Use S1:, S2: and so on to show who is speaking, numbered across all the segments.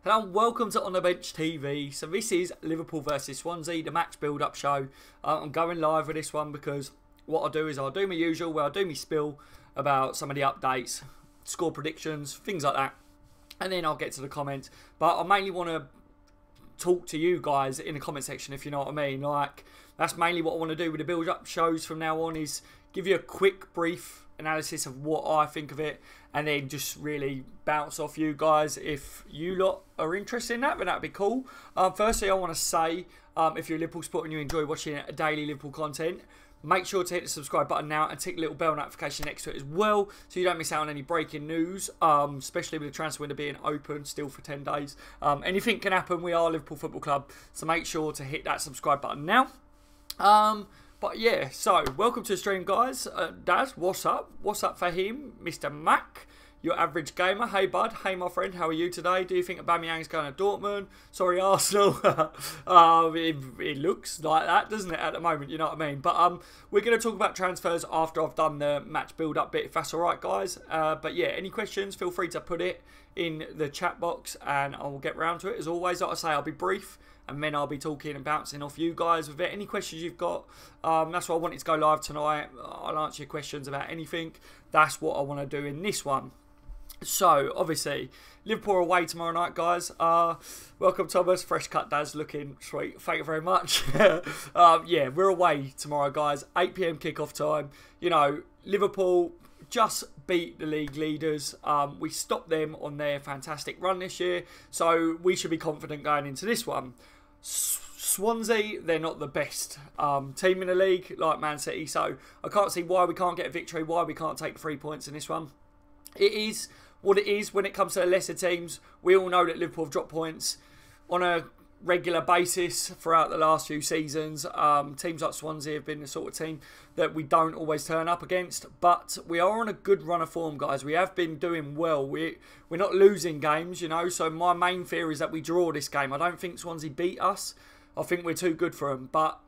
S1: Hello and welcome to On The Bench TV. So this is Liverpool versus Swansea, the match build-up show. I'm going live with this one because what I'll do is I'll do my usual, where I'll do my spill about some of the updates, score predictions, things like that. And then I'll get to the comments. But I mainly want to talk to you guys in the comment section, if you know what I mean. Like, that's mainly what I want to do with the build-up shows from now on, is give you a quick, brief analysis of what I think of it, and then just really bounce off you guys. If you lot are interested in that, then that'd be cool. Firstly, I want to say, if you're a Liverpool supporter and you enjoy watching daily Liverpool content, make sure to hit the subscribe button now and tick the little bell notification next to it as well, so you don't miss out on any breaking news, especially with the transfer window being open still for 10 days. Anything can happen. We are Liverpool Football Club, so make sure to hit that subscribe button now. But yeah, so welcome to the stream, guys. Daz, what's up? What's up for him? Mr. Mac, your average gamer. Hey, bud. Hey, my friend. How are you today? Do you think Aubameyang's going to Dortmund? Sorry, Arsenal. It looks like that, doesn't it, at the moment? You know what I mean? But we're going to talk about transfers after I've done the match build-up bit, if that's all right, guys. But yeah, any questions, feel free to put it in the chat box, and I'll get round to it. As always, like I say, I'll be brief, and then I'll be talking and bouncing off you guys with it. Any questions you've got, that's why I wanted to go live tonight. I'll answer your questions about anything. That's what I want to do in this one. So, obviously, Liverpool are away tomorrow night, guys. Welcome, Thomas. Fresh cut, Daz. Looking sweet. Thank you very much. Yeah, we're away tomorrow, guys. 8 PM kickoff time. You know, Liverpool just beat the league leaders. We stopped them on their fantastic run this year, so we should be confident going into this one. Swansea, they're not the best team in the league, like Man City, so I can't see why we can't get a victory, why we can't take 3 points in this one. It is what it is when it comes to the lesser teams. We all know that Liverpool have dropped points on a regular basis throughout the last few seasons. Teams like Swansea have been the sort of team that we don't always turn up against, but we are on a good run of form, guys. We have been doing well. We're not losing games, you know, so my main fear is that we draw this game. I don't think Swansea beat us. I think we're too good for them, but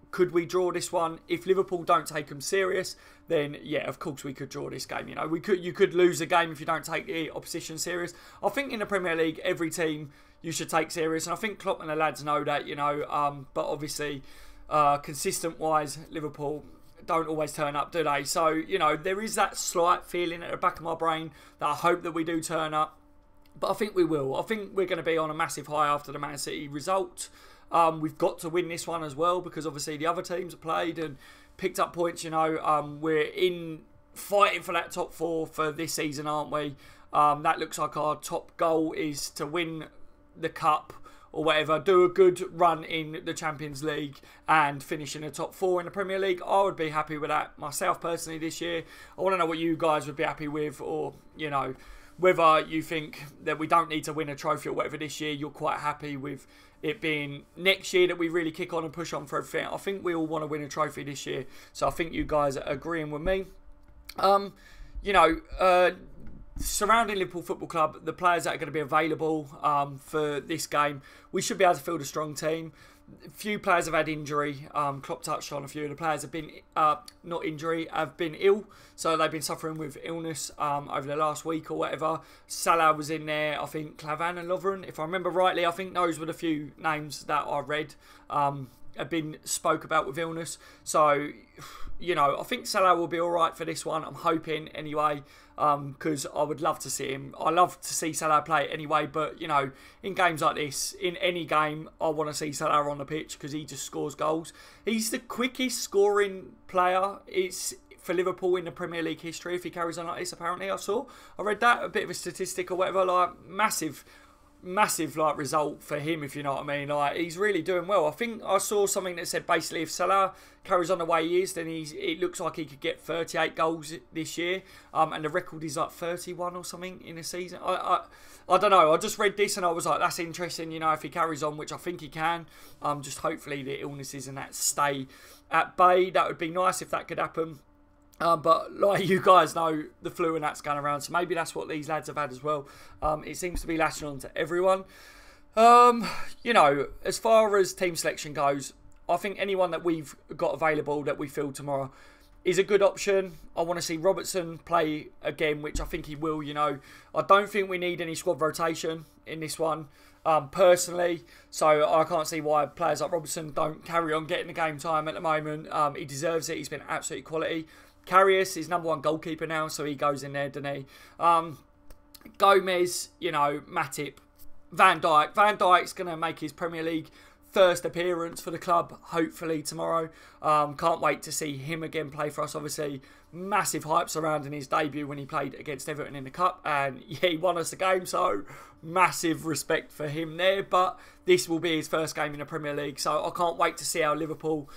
S1: could we draw this one? If Liverpool don't take them serious, then yeah, of course we could draw this game. You know, you could lose a game if you don't take the opposition serious. I think in the Premier League, every team you should take serious, and I think Klopp and the lads know that, you know. But obviously, consistent-wise, Liverpool don't always turn up, do they? So, you know, there is that slight feeling at the back of my brain that I hope that we do turn up. But I think we will. I think we're going to be on a massive high after the Man City result. We've got to win this one as well, because obviously the other teams have played and picked up points, you know. We're fighting for that top four for this season, aren't we? That looks like our top goal is to win the cup or whatever, do a good run in the Champions League and finish in the top four in the Premier League. I would be happy with that myself personally this year. I want to know what you guys would be happy with, or, you know, whether you think that we don't need to win a trophy or whatever this year. You're quite happy with it being next year that we really kick on and push on for everything. I think we all want to win a trophy this year, so I think you guys are agreeing with me. You know, surrounding Liverpool Football Club, the players that are going to be available for this game, we should be able to field a strong team. A few players have had injury. Klopp touched on a few of the players have been, not injury, have been ill. So they've been suffering with illness over the last week or whatever. Salah was in there, I think Clavan and Lovren, if I remember rightly. I think those were the few names that I read have been spoke about with illness. So, you know, I think Salah will be all right for this one. I'm hoping anyway, because I would love to see him. I love to see Salah play anyway, but, you know, in games like this, in any game, I want to see Salah on the pitch because he just scores goals. He's the quickest scoring player for Liverpool in the Premier League history if he carries on like this, apparently. I read that, a bit of a statistic or whatever, like massive like result for him, if you know what I mean. Like, he's really doing well. I think I saw something that said basically if Salah carries on the way he is, then it looks like he could get 38 goals this year, and the record is like 31 or something in a season. I don't know. I just read this and I was like, that's interesting, you know, if he carries on, which I think he can. Just hopefully the illnesses and that stay at bay. That would be nice if that could happen. But like you guys know, the flu and that's going around, so maybe that's what these lads have had as well. It seems to be lashing on to everyone. You know, as far as team selection goes, I think anyone that we've got available that we field tomorrow is a good option. I want to see Robertson play again, which I think he will, you know. I don't think we need any squad rotation in this one. personally. So I can't see why players like Robertson don't carry on getting the game time at the moment. He deserves it. He's been absolutely quality. Karius is #1 goalkeeper now, so he goes in there, doesn't he? Gomez, you know, Matip, Van Dijk. Van Dijk's going to make his Premier League first appearance for the club, hopefully tomorrow. Can't wait to see him again play for us. Obviously, massive hype surrounding his debut when he played against Everton in the Cup, and yeah, he won us the game, so massive respect for him there. But this will be his first game in the Premier League, so I can't wait to see how Liverpool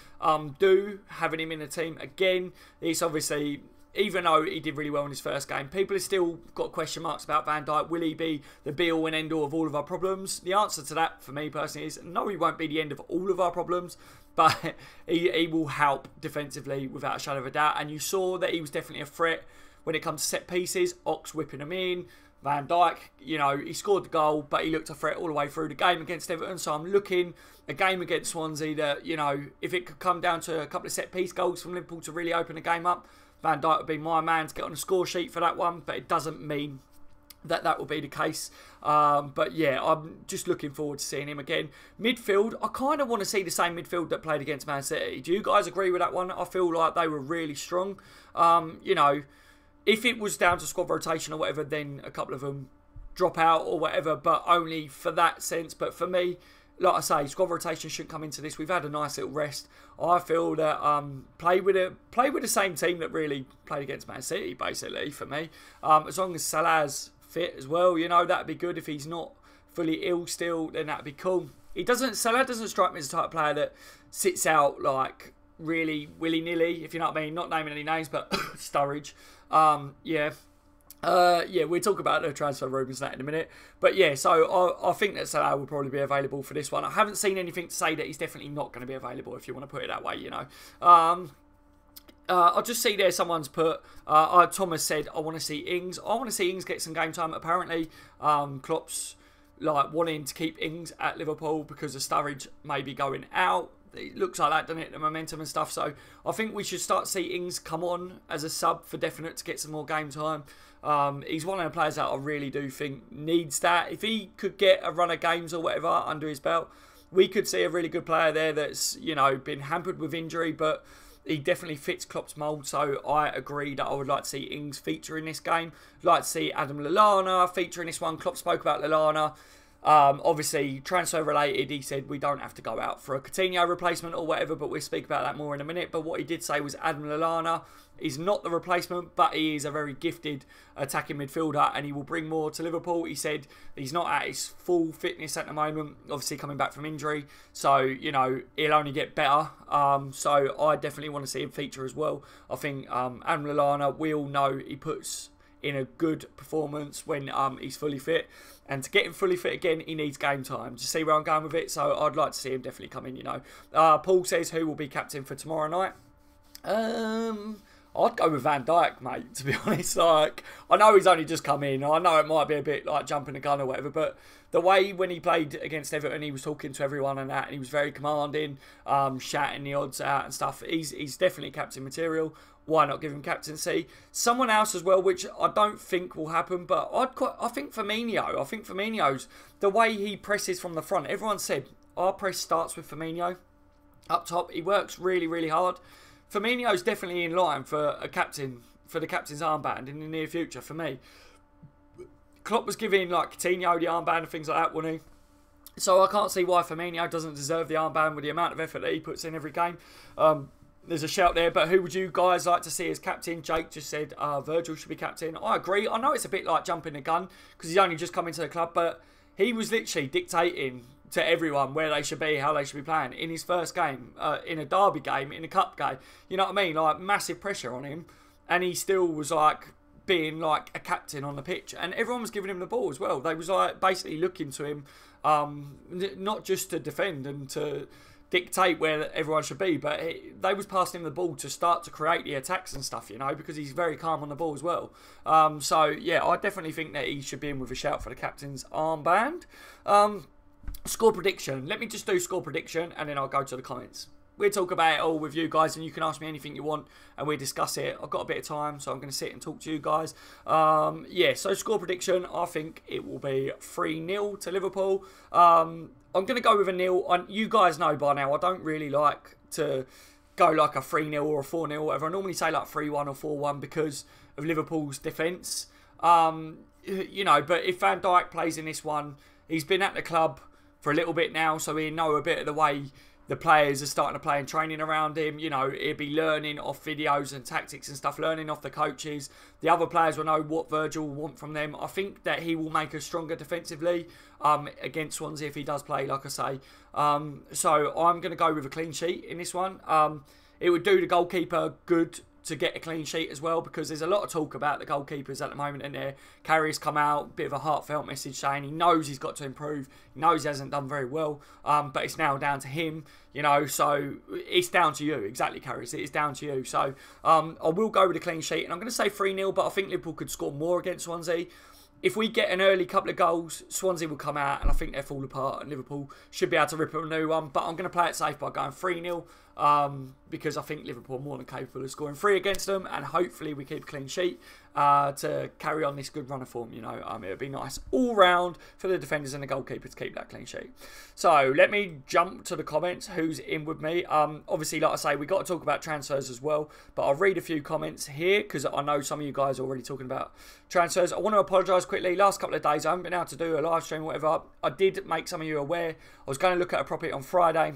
S1: do, having him in the team again. It's obviously, even though he did really well in his first game, people have still got question marks about Van Dijk. Will he be the be-all and end-all of all of our problems? The answer to that, for me personally, is no, he won't be the end of all of our problems, but he will help defensively without a shadow of a doubt. And you saw that he was definitely a threat when it comes to set pieces. Ox whipping him in. Van Dijk, you know, he scored the goal, but he looked a threat all the way through the game against Everton. So I'm looking a game against Swansea that, you know, if it could come down to a couple of set-piece goals from Liverpool to really open the game up, Van Dijk would be my man to get on the score sheet for that one, but it doesn't mean that that will be the case. But yeah, I'm just looking forward to seeing him again. Midfield, I kind of want to see the same midfield that played against Man City. Do you guys agree with that one? I feel like they were really strong. You know, if it was down to squad rotation or whatever, then a couple of them drop out or whatever, but only for that sense. But for me, like I say, squad rotation shouldn't come into this. We've had a nice little rest. I feel that play with the same team that really played against Man City, basically, for me. As long as Salah's fit as well, you know, that'd be good. If he's not fully ill still, then that'd be cool. Salah doesn't strike me as the type of player that sits out like really willy-nilly, if you know what I mean. Not naming any names, but Sturridge. Yeah, we'll talk about the transfer rumours and that in a minute. But yeah, so I think that Salah will probably be available for this one. I haven't seen anything to say that he's definitely not going to be available, if you want to put it that way, you know. I'll just see there someone's put, Thomas said, I want to see Ings. I want to see Ings get some game time. Apparently, Klopp's like wanting to keep Ings at Liverpool because of Sturridge maybe going out. It looks like that, doesn't it? The momentum and stuff. So I think we should start to see Ings come on as a sub for definite to get some more game time. He's one of the players that I really do think needs that. If he could get a run of games or whatever under his belt, we could see a really good player there that's, you know, been hampered with injury, but he definitely fits Klopp's mould. So I agree that I would like to see Ings feature in this game. I'd like to see Adam Lallana feature in this one. Klopp spoke about Lallana. Obviously, transfer related, he said we don't have to go out for a Coutinho replacement or whatever, but we'll speak about that more in a minute. But what he did say was Adam Lallana is not the replacement, but he is a very gifted attacking midfielder and he will bring more to Liverpool. He said he's not at his full fitness at the moment, obviously coming back from injury. So, you know, he'll only get better. So I definitely want to see him feature as well. I think Adam Lallana, we all know he puts in a good performance when he's fully fit. And to get him fully fit again, he needs game time. Do you see where I'm going with it? So I'd like to see him definitely come in, you know. Paul says who will be captain for tomorrow night. I'd go with Van Dijk, mate, to be honest. Like, I know he's only just come in. I know it might be a bit like jumping the gun or whatever, but the way when he played against Everton, he was talking to everyone and that, and he was very commanding, shouting the odds out and stuff. He's definitely captain material. Why not give him captaincy? Someone else as well, which I don't think will happen, but I think Firmino. I think Firmino's, the way he presses from the front. Everyone said our press starts with Firmino up top. He works really, really hard. Firmino's definitely in line for a captain, for the captain's armband in the near future for me. Klopp was giving like Coutinho the armband and things like that, wasn't he? So I can't see why Firmino doesn't deserve the armband with the amount of effort that he puts in every game. There's a shout there, but who would you guys like to see as captain? Jake just said Virgil should be captain. I agree. I know it's a bit like jumping the gun because he's only just come into the club, but he was literally dictating to everyone where they should be, how they should be playing in his first game, in a derby game, in a cup game. You know what I mean? Like massive pressure on him, and he still was like being like a captain on the pitch, and everyone was giving him the ball as well. They was like basically looking to him, not just to defend and to dictate where everyone should be, but they was passing him the ball to start to create the attacks and stuff, you know, because he's very calm on the ball as well. So yeah, I definitely think that he should be in with a shout for the captain's armband. Score prediction. Let me just do score prediction and then I'll go to the comments. we'll talk about it all with you guys, and you can ask me anything you want and we'll discuss it. I've got a bit of time, so I'm going to sit and talk to you guys. Yeah, so score prediction, I think it will be 3-0 to Liverpool. I'm going to go with a nil. You guys know by now I don't really like to go like a 3-0 or a 4-0 or whatever. I normally say like 3-1 or 4-1 because of Liverpool's defence. You know, but if Van Dijk plays in this one, he's been at the club for a little bit now, so he'll know a bit of the way the players are starting to play and training around him. You know, he'll be learning off videos and tactics and stuff, learning off the coaches. The other players will know what Virgil will want from them. I think that he will make us stronger defensively against Swansea if he does play, like I say. So I'm going to go with a clean sheet in this one. It would do the goalkeeper good to get a clean sheet as well, because there's a lot of talk about the goalkeepers at the moment, and their Carrier's come out, bit of a heartfelt message saying he knows he's got to improve, he knows he hasn't done very well, but it's now down to him, you know, so it's down to you. Exactly, Carriers, it is down to you. So I will go with a clean sheet, and I'm going to say 3-0, but I think Liverpool could score more against Swansea. If we get an early couple of goals, Swansea will come out and I think they'll fall apart, and Liverpool should be able to rip a new one. But I'm going to play it safe by going 3-0 because I think Liverpool are more than capable of scoring 3 against them, and hopefully we keep a clean sheet to carry on this good run of form. You know, it would be nice all round for the defenders and the goalkeeper to keep that clean sheet. So let me jump to the comments. Who's in with me? Obviously, like I say, we've got to talk about transfers as well, but I'll read a few comments here because I know some of you guys are already talking about transfers. I want to apologise quickly. Last couple of days I haven't been able to do a live stream or whatever. I did make some of you aware. I was going to look at a property on Friday.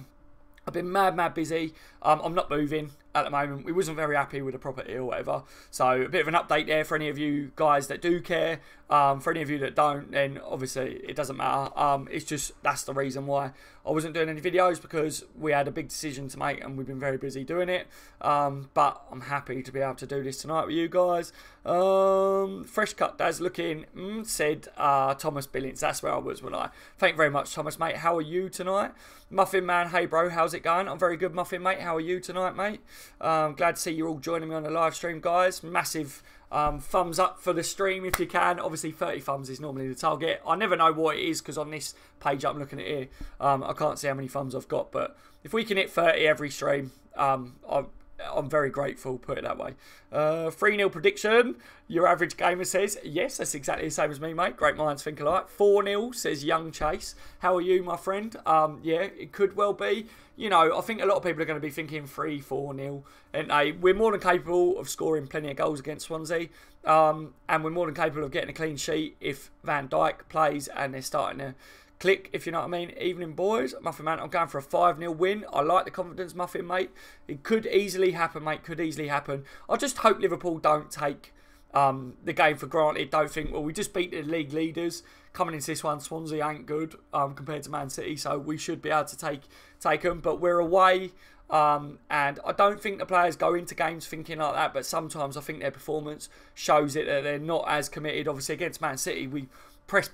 S1: I've been mad busy. I'm not moving at the moment. We wasn't very happy with the property or whatever. So a bit of an update there for any of you guys that do care. For any of you that don't, then obviously it doesn't matter. It's just that's the reason why I wasn't doing any videos, because we had a big decision to make and we've been very busy doing it. But I'm happy to be able to do this tonight with you guys. Fresh cut Daz looking, said Thomas Billings. That's where I was when I. Thank you very much, Thomas, mate. How are you tonight? Muffin Man, hey bro, how's it going? I'm very good, Muffin mate. How are you tonight, mate? Glad to see you all joining me on the live stream, guys. Massive thumbs up for the stream if you can. Obviously 30 thumbs is normally the target. I never know what it is because on this page I'm looking at here, I can't see how many thumbs I've got, but if we can hit 30 every stream, I'm very grateful, put it that way. 3-0 prediction, your average gamer says. Yes, that's exactly the same as me, mate. Great minds think alike. 4-0 says Young Chase. How are you, my friend? Yeah, it could well be. You know, I think a lot of people are going to be thinking 3-4-0. And we're more than capable of scoring plenty of goals against Swansea. And we're more than capable of getting a clean sheet if Van Dijk plays and they're starting to click, if you know what I mean. Evening, boys. Muffin Man, I'm going for a 5-0 win. I like the confidence, Muffin, mate. It could easily happen, mate. Could easily happen. I just hope Liverpool don't take the game for granted. Don't think, well, we just beat the league leaders. Coming into this one, Swansea ain't good compared to Man City, so we should be able to take them. But we're away, and I don't think the players go into games thinking like that, but sometimes I think their performance shows it that they're not as committed. Obviously, against Man City, we press,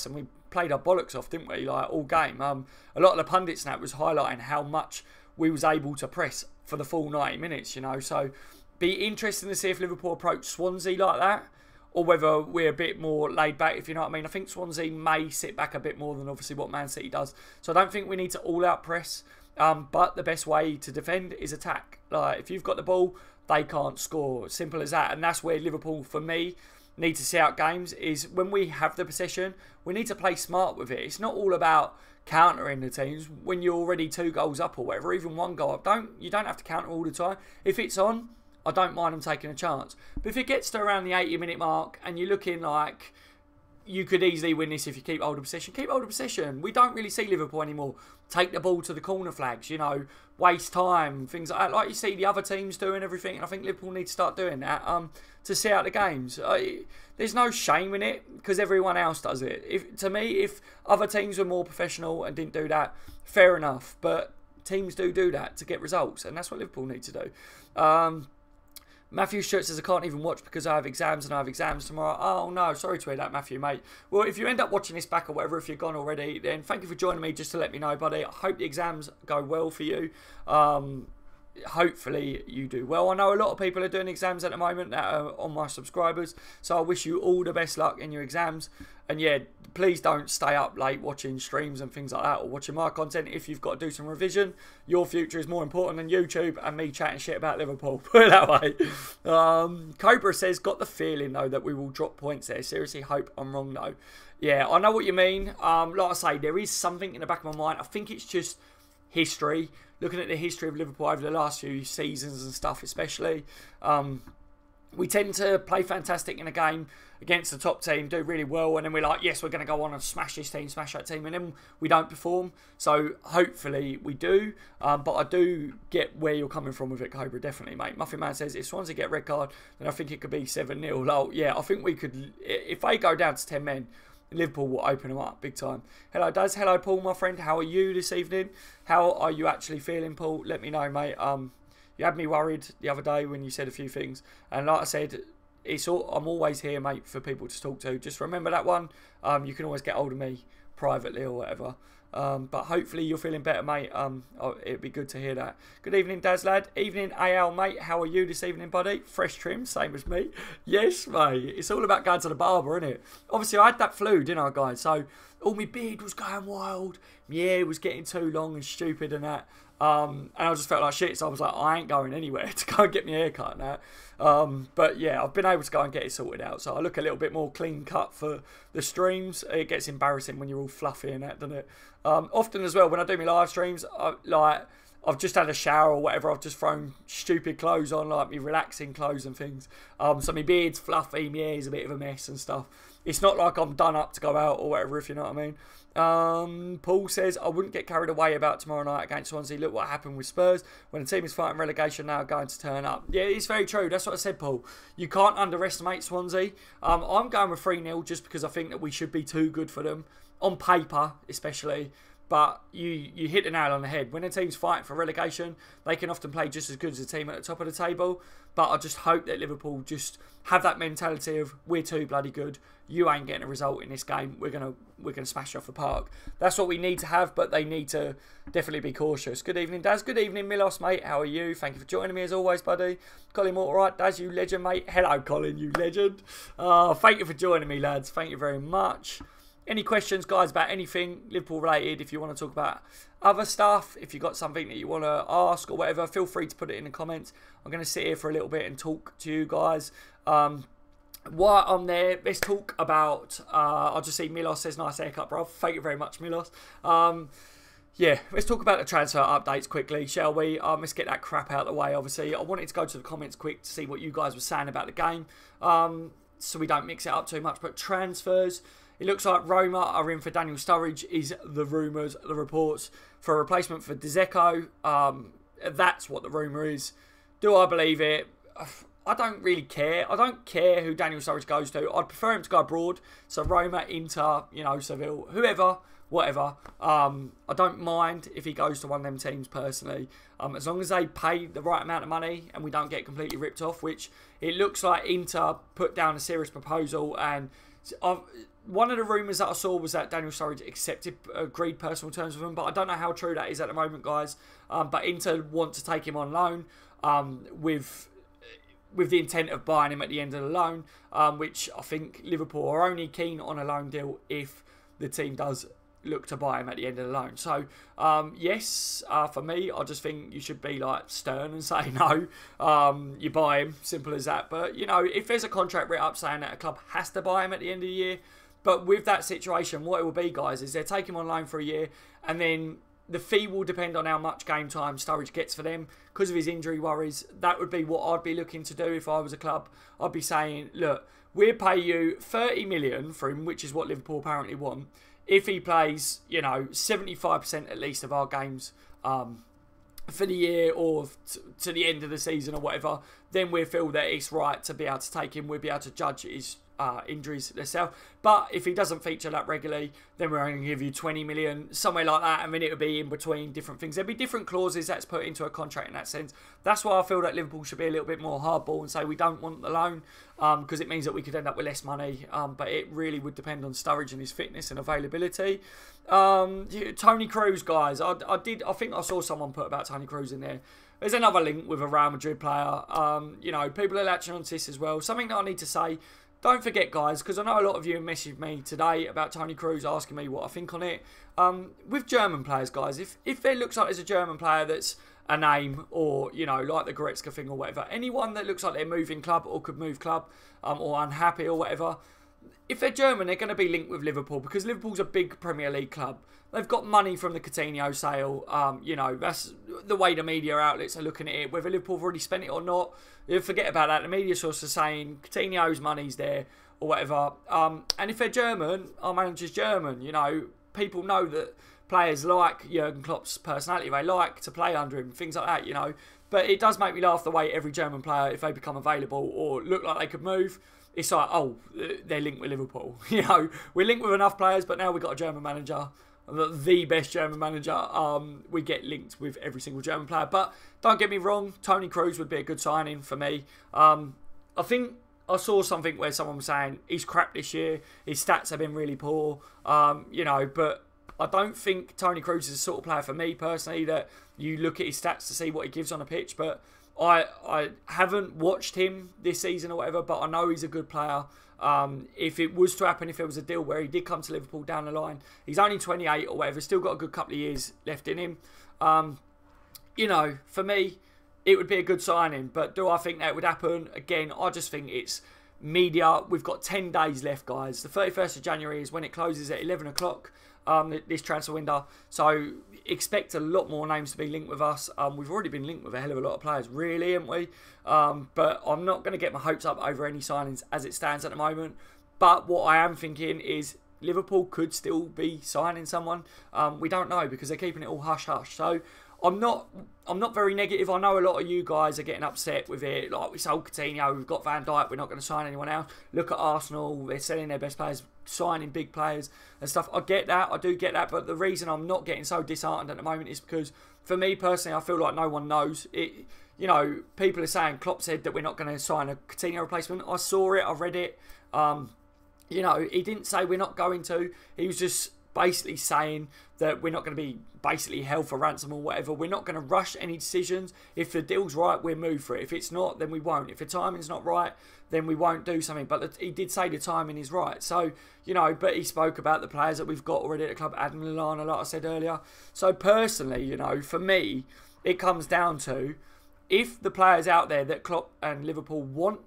S1: and we played our bollocks off, didn't we? Like all game. A lot of the pundits now was highlighting how much we was able to press for the full 90 minutes, you know. So be interesting to see if Liverpool approach Swansea like that, or whether we're a bit more laid back, if you know what I mean. I think Swansea may sit back a bit more than obviously what Man City does. So I don't think we need to all out press. But the best way to defend is attack. Like if you've got the ball, they can't score. Simple as that. And that's where Liverpool, for me, need to see out games, is when we have the possession, we need to play smart with it. It's not all about countering the teams when you're already 2 goals up or whatever, even 1 goal up. You don't have to counter all the time. If it's on, I don't mind them taking a chance. But if it gets to around the 80-minute mark and you're looking like you could easily win this if you keep hold of possession, keep hold of possession. We don't really see Liverpool anymore take the ball to the corner flags, you know, waste time, things like that, like you see the other teams doing everything. And I think Liverpool need to start doing that to see out the games. There's no shame in it because everyone else does it. To me, if other teams were more professional and didn't do that, fair enough. But teams do that to get results, and that's what Liverpool need to do. Matthew Shirt says, I can't even watch because I have exams and I have exams tomorrow. Oh, no. Sorry to hear that, Matthew, mate. Well, if you end up watching this back or whatever, if you're gone already, then thank you for joining me just to let me know, buddy. I hope the exams go well for you. Hopefully you do well. I know a lot of people are doing exams at the moment that are on my subscribers, so I wish you all the best luck in your exams. And yeah, please don't stay up late watching streams and things like that, or watching my content. If you've got to do some revision, your future is more important than YouTube and me chatting shit about Liverpool. Put it that way. Cobra says, got the feeling though that we will drop points there. Seriously, hope I'm wrong though. Yeah, I know what you mean. Like I say, there is something in the back of my mind. I think it's just history. Looking at the history of Liverpool over the last few seasons and stuff, especially. We tend to play fantastic in a game against the top team, do really well, and then we're like, yes, we're going to go on and smash this team, smash that team, and then we don't perform. So hopefully we do, but I do get where you're coming from with it, Cobra, definitely, mate. Muffin Man says, if Swansea get a red card, then I think it could be 7-0. Like, yeah, I think we could, if they go down to 10 men, Liverpool will open them up big time. Hello, Daz. Hello, Paul, my friend. How are you this evening? How are you actually feeling, Paul? Let me know, mate. You had me worried the other day when you said a few things. And like I said, I'm always here, mate, for people to talk to. Just remember that one. You can always get hold of me privately or whatever. But hopefully you're feeling better, mate. It'd be good to hear that. Good evening, Daz, lad. Evening, AL, mate. How are you this evening, buddy? Fresh trim, same as me. Yes, mate. It's all about going to the barber, isn't it? Obviously, I had that flu, didn't I, guys? So all my beard was going wild. My hair was getting too long and stupid and that. And I just felt like shit, so I was like, I ain't going anywhere to go and get my hair cut and that. But yeah, I've been able to go and get it sorted out, so I look a little bit more clean cut for the streams. It gets embarrassing when you're all fluffy and that, doesn't it? Often as well, when I do my live streams, I've just had a shower or whatever, I've just thrown stupid clothes on, like me relaxing clothes and things. So my beard's fluffy, my hair's a bit of a mess and stuff. It's not like I'm done up to go out or whatever, if you know what I mean. Paul says, I wouldn't get carried away about tomorrow night against Swansea. Look what happened with Spurs. When the team is fighting relegation now, going to turn up. Yeah, it's very true. That's what I said, Paul. You can't underestimate Swansea. I'm going with 3-0 just because I think that we should be too good for them. On paper, especially. But you hit the nail on the head. When a team's fighting for relegation, they can often play just as good as the team at the top of the table. But I just hope that Liverpool just have that mentality of, we're too bloody good. You ain't getting a result in this game. We're gonna smash you off the park. That's what we need to have, but they need to definitely be cautious. Good evening, Daz. Good evening, Milos, mate. How are you? Thank you for joining me as always, buddy. Colin, all right, Daz, you legend, mate. Hello, Colin, you legend. Thank you for joining me, lads. Thank you very much. Any questions, guys, about anything Liverpool related? If you want to talk about other stuff, if you've got something that you want to ask or whatever, feel free to put it in the comments. I'm going to sit here for a little bit and talk to you guys. While I'm there, let's talk about, I'll just see Milos says, nice haircut, bro. Thank you very much, Milos. Yeah, let's talk about the transfer updates quickly, shall we? Let's get that crap out of the way, obviously. I wanted to go to the comments quick to see what you guys were saying about the game, so we don't mix it up too much. But transfers, it looks like Roma are in for Daniel Sturridge, is the rumours, the reports, for a replacement for Dzeko. That's what the rumour is. Do I believe it? I don't really care. I don't care who Daniel Sturridge goes to. I'd prefer him to go abroad. So Roma, Inter, Seville, whoever, whatever. I don't mind if he goes to one of them teams personally. As long as they pay the right amount of money and we don't get completely ripped off, which it looks like Inter put down a serious proposal. And one of the rumours that I saw was that Daniel Sturridge agreed personal terms with him, but I don't know how true that is at the moment, guys. But Inter want to take him on loan with the intent of buying him at the end of the loan, which I think Liverpool are only keen on a loan deal if the team does look to buy him at the end of the loan. So, yes, for me, I just think you should be like stern and say no. You buy him, simple as that. But, if there's a contract written up saying that a club has to buy him at the end of the year, but with that situation, what it will be, guys, is they'll take him on loan for a year, and then the fee will depend on how much game time Sturridge gets for them because of his injury worries. That would be what I'd be looking to do if I was a club. I'd be saying, look, we'll pay you 30 million for him, which is what Liverpool apparently want. If he plays, 75% at least of our games for the year or to the end of the season or whatever, then we feel that it's right to be able to take him. We'll be able to judge his injuries themselves. But if he doesn't feature that regularly, then we're only going to give you 20 million, somewhere like that. I mean, it would be in between different things. There'd be different clauses that's put into a contract in that sense. That's why I feel that Liverpool should be a little bit more hardball and say we don't want the loan, because it means that we could end up with less money. But it really would depend on Sturridge and his fitness and availability. Tony Cruz, guys, I think I saw someone put about Tony Cruz in there. There's another link with a Real Madrid player. People are latching on to this as well. Something that I need to say. don't forget, guys, because I know a lot of you messaged me today about Toni Kroos, asking me what I think on it. With German players, guys, if there looks like there's a German player that's a name, or, you know, like the Goretzka thing or whatever, anyone that looks like they're moving club or could move club, or unhappy or whatever, if they're German, they're going to be linked with Liverpool, because Liverpool's a big Premier League club. They've got money from the Coutinho sale. You know, that's the way the media outlets are looking at it. Whether Liverpool have already spent it or not, forget about that. The media source are saying Coutinho's money's there or whatever. And if they're German, our manager's German. You know, people know that players like Jurgen Klopp's personality. They like to play under him, things like that, you know. But it does make me laugh the way every German player, if they become available or look like they could move, it's like, oh, they're linked with Liverpool. You know, we're linked with enough players, but now we've got a German manager, the best German manager. We get linked with every single German player. But don't get me wrong, Toni Kroos would be a good signing for me. I think I saw something where someone was saying he's crap this year, his stats have been really poor, you know, but I don't think Toni Kroos is the sort of player for me personally that you look at his stats to see what he gives on a pitch. But I haven't watched him this season or whatever, but I know he's a good player. If it was to happen, if there was a deal where he did come to Liverpool down the line, he's only 28 or whatever, still got a good couple of years left in him. You know, for me, it would be a good signing. But do I think that would happen? Again, I just think it's media. We've got 10 days left, guys. The 31st of January is when it closes at 11 o'clock. This transfer window, so expect a lot more names to be linked with us. We've already been linked with a hell of a lot of players, really, haven't we? But I'm not going to get my hopes up over any signings as it stands at the moment. But what I am thinking is Liverpool could still be signing someone. We don't know, because they're keeping it all hush-hush. So I'm not very negative. I know a lot of you guys are getting upset with it. Like, we sold Coutinho, we've got Van Dijk, we're not going to sign anyone else. Look at Arsenal, they're selling their best players, signing big players and stuff. I get that, I do get that, but the reason I'm not getting so disheartened at the moment is because, for me personally, I feel like no one knows it. You know, people are saying Klopp said that we're not going to sign a Coutinho replacement. I saw it, I read it. You know, he didn't say we're not going to. He was just basically saying that we're not going to be basically held for ransom or whatever. We're not going to rush any decisions. If the deal's right, we'll move for it. If it's not, then we won't. If the timing's not right, then we won't do something. But he did say the timing is right. So, you know, but he spoke about the players that we've got already at the club, Adam Lallana, like I said earlier. So personally, you know, for me, it comes down to, if the players out there that Klopp and Liverpool want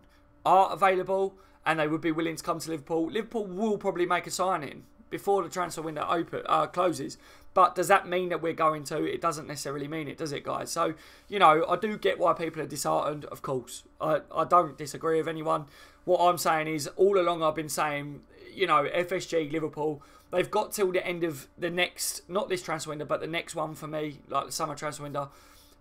S1: are available and they would be willing to come to Liverpool, Liverpool will probably make a signing before the transfer window closes. But does that mean that we're going to? It doesn't necessarily mean it, does it, guys? So, you know, I do get why people are disheartened, of course. I don't disagree with anyone. What I'm saying is, all along I've been saying, you know, FSG, Liverpool, they've got till the end of the next, not this transfer window, but the next one for me, like the summer transfer window,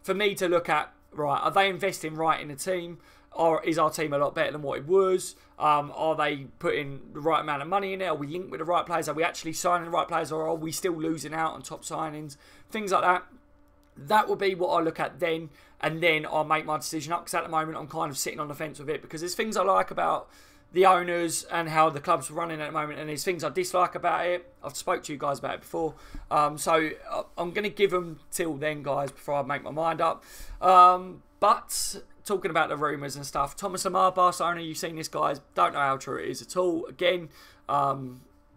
S1: for me to look at, right, are they investing right in the team? Or is our team a lot better than what it was? Are they putting the right amount of money in there? Are we linked with the right players? Are we actually signing the right players? Or are we still losing out on top signings? Things like that. That will be what I look at then. And then I'll make my decision up. Because at the moment, I'm kind of sitting on the fence with it. Because there's things I like about the owners and how the club's running at the moment. And there's things I dislike about it. I've spoke to you guys about it before. So I'm going to give them till then, guys, before I make my mind up. But talking about the rumours and stuff, Thomas Lemar, Barcelona, you've seen this, guys. Don't know how true it is at all. Again,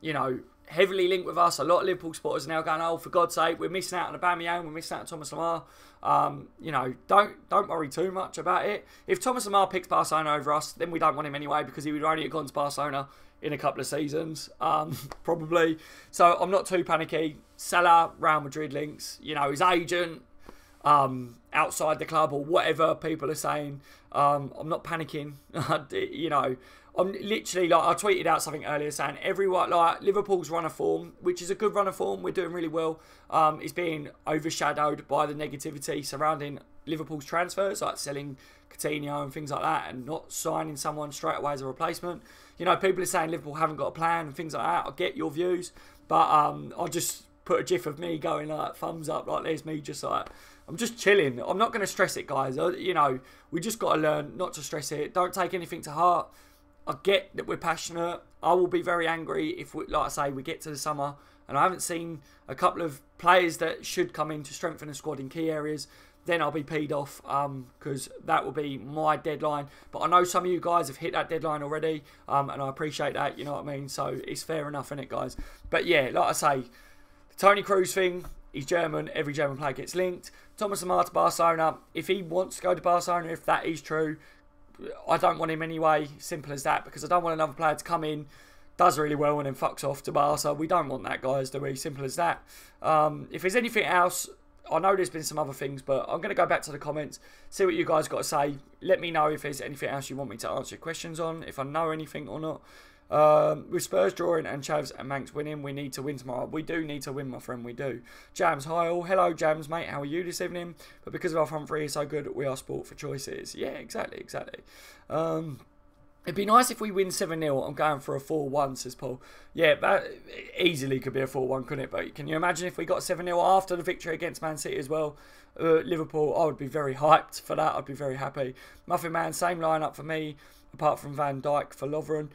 S1: you know, heavily linked with us. A lot of Liverpool supporters are now going, oh, for God's sake, we're missing out on Aubameyang, we're missing out on Thomas Lemar. You know, don't worry too much about it. If Thomas Lemar picks Barcelona over us, then we don't want him anyway, because he would only have gone to Barcelona in a couple of seasons, probably. So I'm not too panicky. Salah, Real Madrid links, you know, his agent, outside the club or whatever people are saying. I'm not panicking. You know, I'm literally, like, I tweeted out something earlier saying everyone, like, Liverpool's run of form, which is a good run of form, we're doing really well, is being overshadowed by the negativity surrounding Liverpool's transfers, like selling Coutinho and things like that, and not signing someone straight away as a replacement. You know, people are saying Liverpool haven't got a plan and things like that. I get your views, but I'll just put a gif of me going like thumbs up, like there's me just like, I'm just chilling. I'm not going to stress it, guys. You know, we just got to learn not to stress it. Don't take anything to heart. I get that we're passionate. I will be very angry if, we, like I say, we get to the summer and I haven't seen a couple of players that should come in to strengthen the squad in key areas, then I'll be peed off, because that will be my deadline. But I know some of you guys have hit that deadline already, and I appreciate that, you know what I mean? So it's fair enough, isn't it, guys? But yeah, like I say, the Toni Kroos thing, he's German, every German player gets linked. Thomas Lemar to Barcelona, if he wants to go to Barcelona, if that is true, I don't want him anyway, simple as that, because I don't want another player to come in, does really well and then fucks off to Barca. We don't want that, guys, do we? Simple as that. If there's anything else, I know there's been some other things, but I'm going to go back to the comments, see what you guys got to say. Let me know if there's anything else you want me to answer your questions on, if I know anything or not. With Spurs drawing and Chavs and Manx winning, we need to win tomorrow. We do need to win, my friend, we do. Jams, hi all. Hello, Jams, mate. How are you this evening? But because of our front three is so good, we are sport for choices. Yeah, exactly. It'd be nice if we win 7-0. I'm going for a 4-1, says Paul. Yeah, that easily could be a 4-1, couldn't it? But can you imagine if we got 7-0 after the victory against Man City as well? Liverpool, I would be very hyped for that. I'd be very happy. Muffin Man, same lineup for me, apart from Van Dijk for Lovren.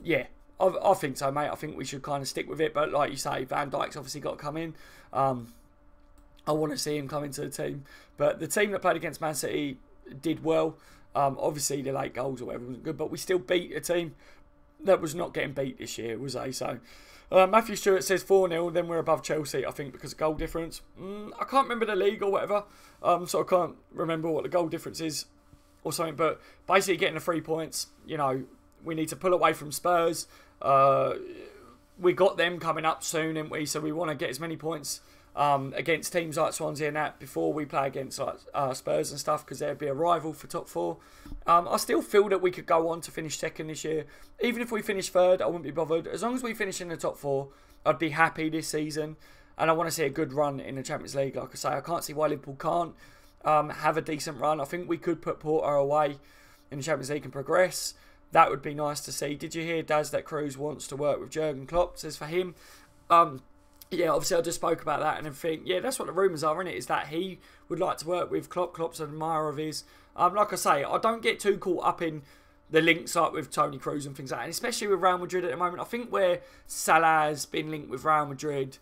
S1: Yeah, I think so, mate. I think we should kind of stick with it. But like you say, Van Dijk's obviously got to come in. I want to see him come into the team. But the team that played against Man City did well. Obviously, the late goals or whatever wasn't good, but we still beat a team that was not getting beat this year, was they? So, Matthew Stewart says 4-0, then we're above Chelsea, I think, because of goal difference. I can't remember the league or whatever, so I can't remember what the goal difference is or something, but basically getting the 3 points, you know, we need to pull away from Spurs. We got them coming up soon, didn't we? So we want to get as many points against teams like Swansea and that before we play against like Spurs and stuff, because there'd be a rival for top 4. I still feel that we could go on to finish second this year. Even if we finish third, I wouldn't be bothered. As long as we finish in the top 4, I'd be happy this season. And I want to see a good run in the Champions League. Like I say, I can't see why Liverpool can't have a decent run. I think we could put Porto away in the Champions League and progress. That would be nice to see. Did you hear, Daz, that Kroos wants to work with Jurgen Klopp? Says for him. Yeah, obviously I just spoke about that and everything. Yeah, that's what the rumours are, isn't it? Is that he would like to work with Klopp. Klopp's an admirer of his. Like I say, I don't get too caught up in the links like with Toni Kroos and things like that, and especially with Real Madrid at the moment. I think where Salah's been linked with Real Madrid's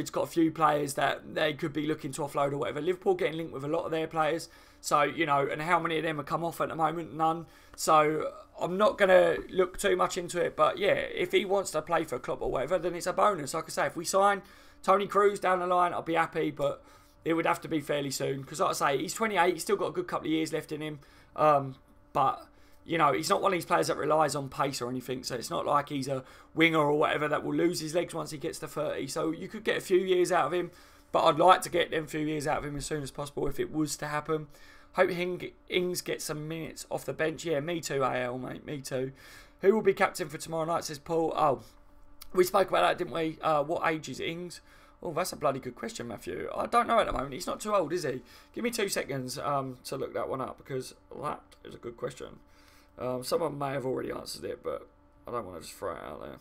S1: got a few players that they could be looking to offload or whatever. Liverpool getting linked with a lot of their players. So, you know, and how many of them have come off at the moment? None. So I'm not going to look too much into it. But yeah, if he wants to play for Klopp or whatever, then it's a bonus. Like I say, if we sign Toni Kroos down the line, I'll be happy. But it would have to be fairly soon. Because like I say, he's 28. He's still got a good couple of years left in him. But, you know, he's not one of these players that relies on pace or anything. So it's not like he's a winger or whatever that will lose his legs once he gets to 30. So you could get a few years out of him. But I'd like to get them few years out of him as soon as possible if it was to happen. Hope Ings gets some minutes off the bench. Yeah, me too, AL, mate. Me too. Who will be captain for tomorrow night, says Paul. Oh, we spoke about that, didn't we? What age is Ings? Oh, that's a bloody good question, Matthew. I don't know at the moment. He's not too old, is he? Give me 2 seconds to look that one up, because that is a good question. Someone may have already answered it, but I don't want to just throw it out there.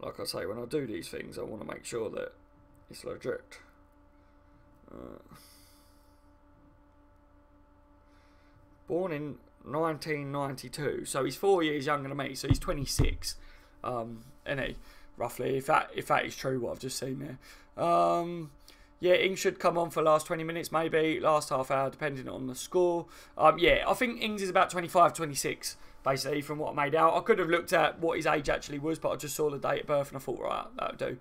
S1: Like I say, when I do these things, I want to make sure that it's legit. Born in 1992, so he's 4 years younger than me, so he's 26, isn't he? Roughly, if that is true, what I've just seen there. Yeah, Ings should come on for last 20 minutes, maybe, last half hour, depending on the score. Yeah, I think Ings is about 25, 26. Basically, from what I made out. I could have looked at what his age actually was, but I just saw the date of birth and I thought, right, that would do.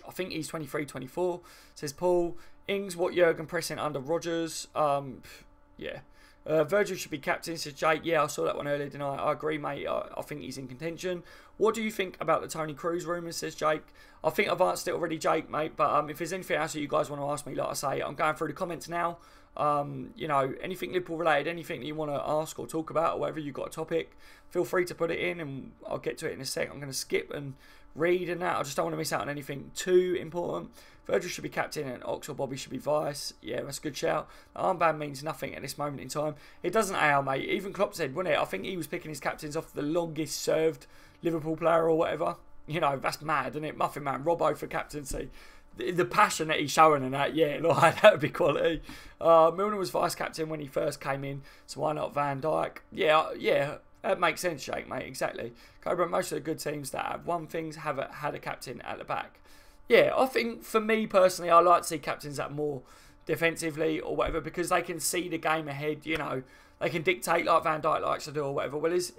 S1: I think he's 23, 24. Says Paul. Ings, what Jurgen pressing under Rodgers? Yeah. Virgil should be captain, says Jake. Yeah, I saw that one earlier, didn't I? I agree, mate. I think he's in contention. What do you think about the Toni Kroos rumours, says Jake? I think I've answered it already, Jake, mate. But if there's anything else that you guys want to ask me, like I say, I'm going through the comments now. You know, anything Liverpool related, anything that you want to ask or talk about, or whatever, you've got a topic, feel free to put it in and I'll get to it in a sec. I'm going to skip and read and that. I just don't want to miss out on anything too important. Virgil should be captain and Ox or Bobby should be vice. Yeah, that's a good shout. The armband means nothing at this moment in time. It doesn't, AL, mate. Even Klopp said, wouldn't it? I think he was picking his captains off the longest served Liverpool player or whatever. You know, that's mad, isn't it? Muffin Man, Robbo for captaincy. the passion that he's showing and that, yeah, like, that would be quality. Milner was vice-captain when he first came in, so why not Van Dijk? Yeah, that makes sense, Jake, mate, exactly. Cobra, most of the good teams that have won things have had a captain at the back. Yeah, I think, for me personally, I like to see captains that are more defensively or whatever, because they can see the game ahead, you know. They can dictate like Van Dijk likes to do or whatever. Well, is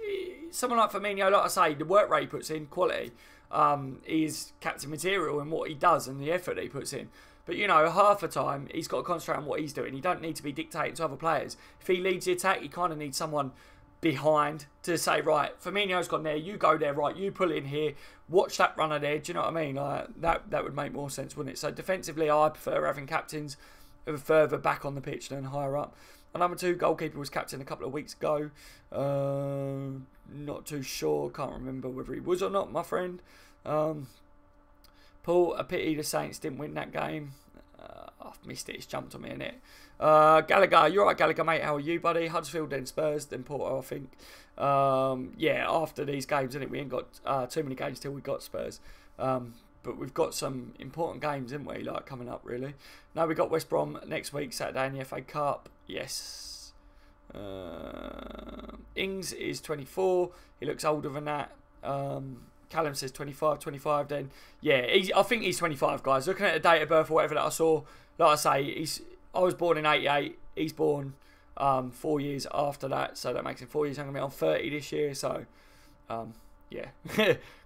S1: someone like Firmino, like I say, the work rate he puts in, quality, is captain material in what he does and the effort he puts in. But, you know, half the time, he's got to concentrate on what he's doing. He don't need to be dictating to other players. If he leads the attack, he kind of needs someone behind to say, right, Firmino's gone there, you go there, right, you pull in here, watch that runner there. Do you know what I mean? Like, that would make more sense, wouldn't it? So defensively, I prefer having captains further back on the pitch than higher up. And number 2, goalkeeper was captain a couple of weeks ago. Not too sure. Can't remember whether he was or not, my friend. Paul, a pity the Saints didn't win that game. I've missed it. It's jumped on me, innit? Gallagher, you're right, Gallagher, mate. How are you, buddy? Huddersfield, then Spurs, then Porto, I think. Yeah, after these games, innit? We ain't got too many games till we got Spurs. But we've got some important games, haven't we, like, coming up, really. Now we've got West Brom next week, Saturday in the FA Cup. Yes. Ings is 24. He looks older than that. Callum says 25 then. Yeah, I think he's 25, guys. Looking at the date of birth or whatever that I saw, like I say, I was born in 88. He's born 4 years after that, so that makes him 4 years younger than me. I'm 30 this year, so... yeah,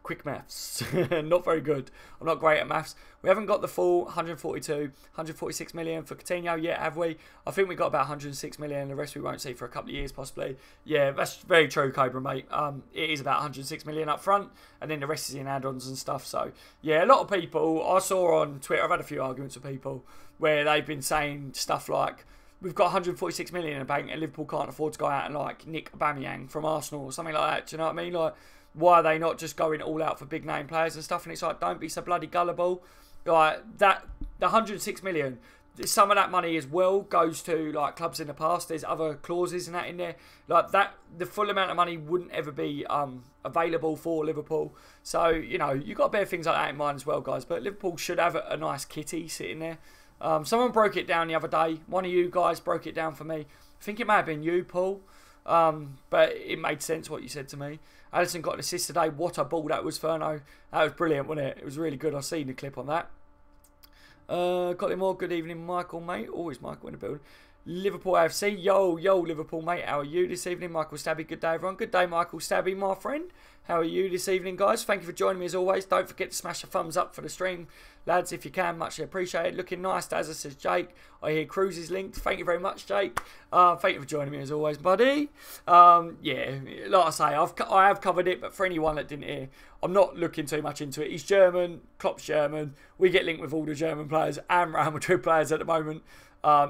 S1: quick maths. Not very good. I'm not great at maths. We haven't got the full 146 million for Coutinho yet, have we? I think we got about 106 million. The rest we won't see for a couple of years, possibly. Yeah, that's very true, Cobra, mate. It is about 106 million up front, and then the rest is in add-ons and stuff. So, yeah, a lot of people, I saw on Twitter, I've had a few arguments with people where they've been saying stuff like, we've got 146 million in the bank and Liverpool can't afford to go out and, like, nick Aubameyang from Arsenal or something like that. Do you know what I mean? Like, why are they not just going all out for big name players and stuff? And it's like, don't be so bloody gullible. Like, the 106 million, some of that money as well goes to, like, clubs in the past. There's other clauses and that in there. Like, that, the full amount of money wouldn't ever be available for Liverpool. So, you know, you've got to bear things like that in mind as well, guys. But Liverpool should have a nice kitty sitting there. Someone broke it down the other day. One of you guys broke it down for me. I think it may have been you, Paul. But it made sense what you said to me. Alisson got an assist today. What a ball that was, Furno. That was brilliant, wasn't it? It was really good. I've seen the clip on that. Got him all. Good evening, Michael, mate. Always Michael in the building. Liverpool AFC. Yo, Liverpool, mate. How are you this evening? Michael Stabby. Good day, everyone. Good day, Michael Stabby, my friend. How are you this evening, guys? Thank you for joining me as always. Don't forget to smash a thumbs up for the stream, lads, if you can. Much appreciated. Looking nice, Dazza says Jake. I hear Cruz is linked. Thank you very much, Jake. Thank you for joining me as always, buddy. Yeah, like I say, I have covered it, but for anyone that didn't hear, I'm not looking too much into it. He's German. Klopp's German. We get linked with all the German players and Real Madrid players at the moment.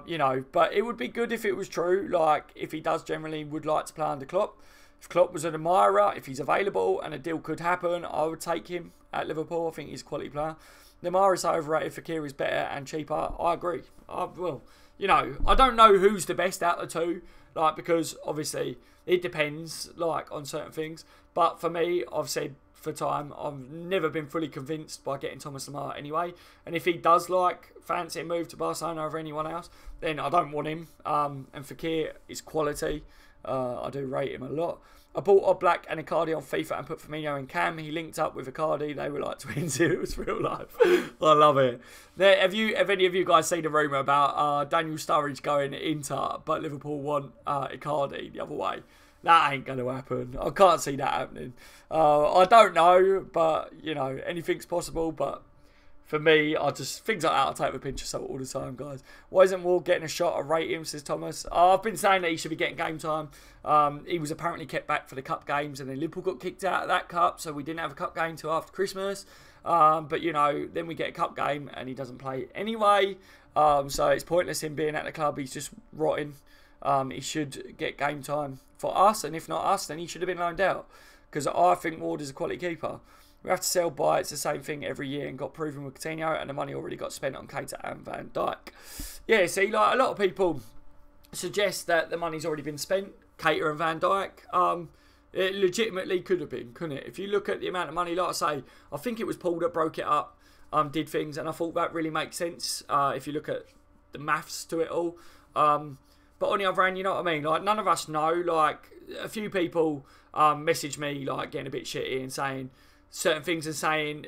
S1: You know, but it would be good if it was true. Like, if he does generally would like to play under Klopp. If Klopp was an admirer, if he's available and a deal could happen, I would take him at Liverpool. I think he's a quality player. Neymar is overrated. Fekir is better and cheaper. I agree. Well, you know, I don't know who's the best out of the two, like, because obviously it depends, like, on certain things. But for me, I've said for time, I've never been fully convinced by getting Thomas Lemar anyway. And if he does, like, fancy a move to Barcelona over anyone else, then I don't want him. And Fekir is quality. I do rate him a lot. I bought Oblak and Icardi on FIFA and put Firmino in Cam. He linked up with Icardi. They were like twins. It was real life. I love it. Have any of you guys seen the rumour about Daniel Sturridge going Inter, but Liverpool want Icardi the other way? That ain't going to happen. I can't see that happening. I don't know, but, you know, anything's possible. But for me, things like that I take with a pinch of salt all the time, guys. Why isn't Ward getting a shot? I rate him, says Thomas. I've been saying that he should be getting game time. He was apparently kept back for the cup games, and then Liverpool got kicked out of that cup, so we didn't have a cup game till after Christmas. But, you know, then we get a cup game, and he doesn't play anyway. So it's pointless him being at the club. He's just rotting. He should get game time for us, and if not us, then he should have been loaned out. Because I think Ward is a quality keeper. We have to sell buy. It's the same thing every year and got proven with Coutinho, and the money already got spent on Keita and Van Dijk. Yeah, see, like, a lot of people suggest that the money's already been spent, Keita and Van Dijk. It legitimately could have been, couldn't it? If you look at the amount of money, like I say, I think it was Paul that broke it up. did things, and I thought that really makes sense if you look at the maths to it all. But on the other hand, you know what I mean? Like, none of us know. Like, a few people message me, like, getting a bit shitty and saying certain things and saying,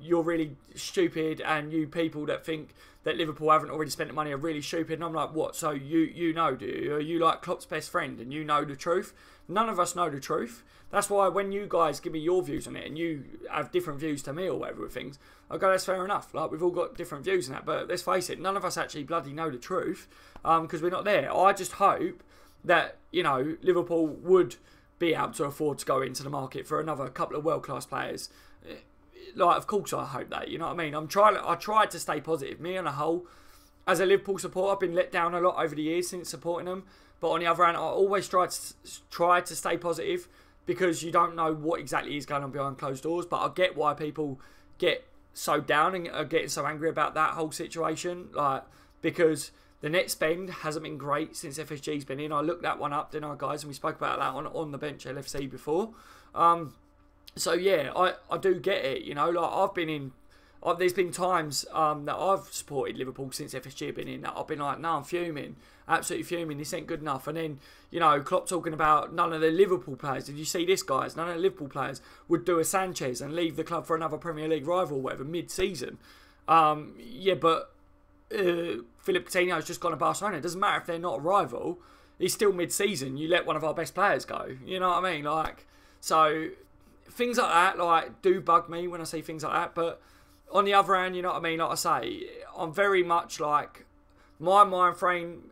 S1: you're really stupid, and you people that think that Liverpool haven't already spent the money are really stupid. And I'm like, what? So you know, do you? Are you like Klopp's best friend and you know the truth? None of us know the truth. That's why when you guys give me your views on it and you have different views to me or whatever with things, I go, that's fair enough. Like, we've all got different views on that. But let's face it, none of us actually bloody know the truth because we're not there. I just hope that, you know, Liverpool would be able to afford to go into the market for another couple of world-class players. Like, of course I hope that, you know what I mean? I tried to stay positive. Me on a whole, as a Liverpool supporter, I've been let down a lot over the years since supporting them. But on the other hand, I always try to stay positive because you don't know what exactly is going on behind closed doors. But I get why people get so down and are getting so angry about that whole situation. Like, because the net spend hasn't been great since FSG's been in. I looked that one up, didn't I, guys? And we spoke about that on the bench LFC before. So yeah, I do get it. You know, like, I've been in. There's been times that I've supported Liverpool since FSG have been in that I've been like, no, I'm fuming, absolutely fuming. This ain't good enough. And then, you know, Klopp talking about none of the Liverpool players. Did you see this, guys? None of the Liverpool players would do a Sanchez and leave the club for another Premier League rival, or whatever, mid-season. Yeah, but Philip Coutinho's just gone to Barcelona. It doesn't matter if they're not a rival. He's still mid-season. You let one of our best players go. You know what I mean? Like, so things like that, like, do bug me when I see things like that. But on the other hand, you know what I mean? Like I say, I'm very much like, my mind frame,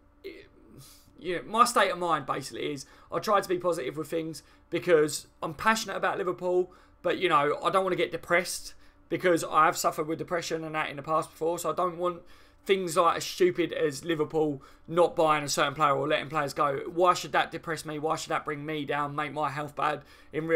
S1: you know, my state of mind basically is I try to be positive with things because I'm passionate about Liverpool, but, you know, I don't want to get depressed because I have suffered with depression and that in the past before, so I don't want things like as stupid as Liverpool not buying a certain player or letting players go. Why should that depress me? Why should that bring me down, make my health bad in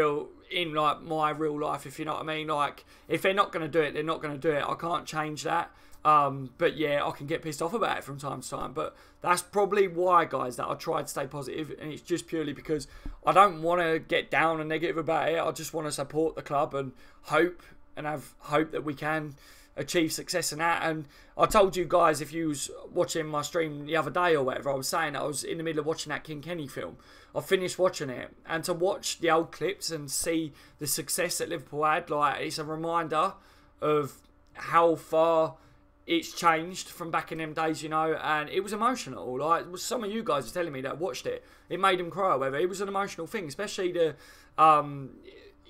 S1: like my real life, if you know what I mean? Like, if they're not going to do it, they're not going to do it. I can't change that. But yeah, I can get pissed off about it from time to time. But that's probably why, guys, that I try to stay positive, and it's just purely because I don't want to get down and negative about it. I just want to support the club and hope that we can achieve success in that. And I told you guys, if you was watching my stream the other day or whatever, I was saying that I was in the middle of watching that King Kenny film. I finished watching it, and to watch the old clips and see the success that Liverpool had, like, it's a reminder of how far it's changed from back in them days, you know. And it was emotional. Like, some of you guys are telling me that watched it, it made them cry or whatever. It was an emotional thing, especially the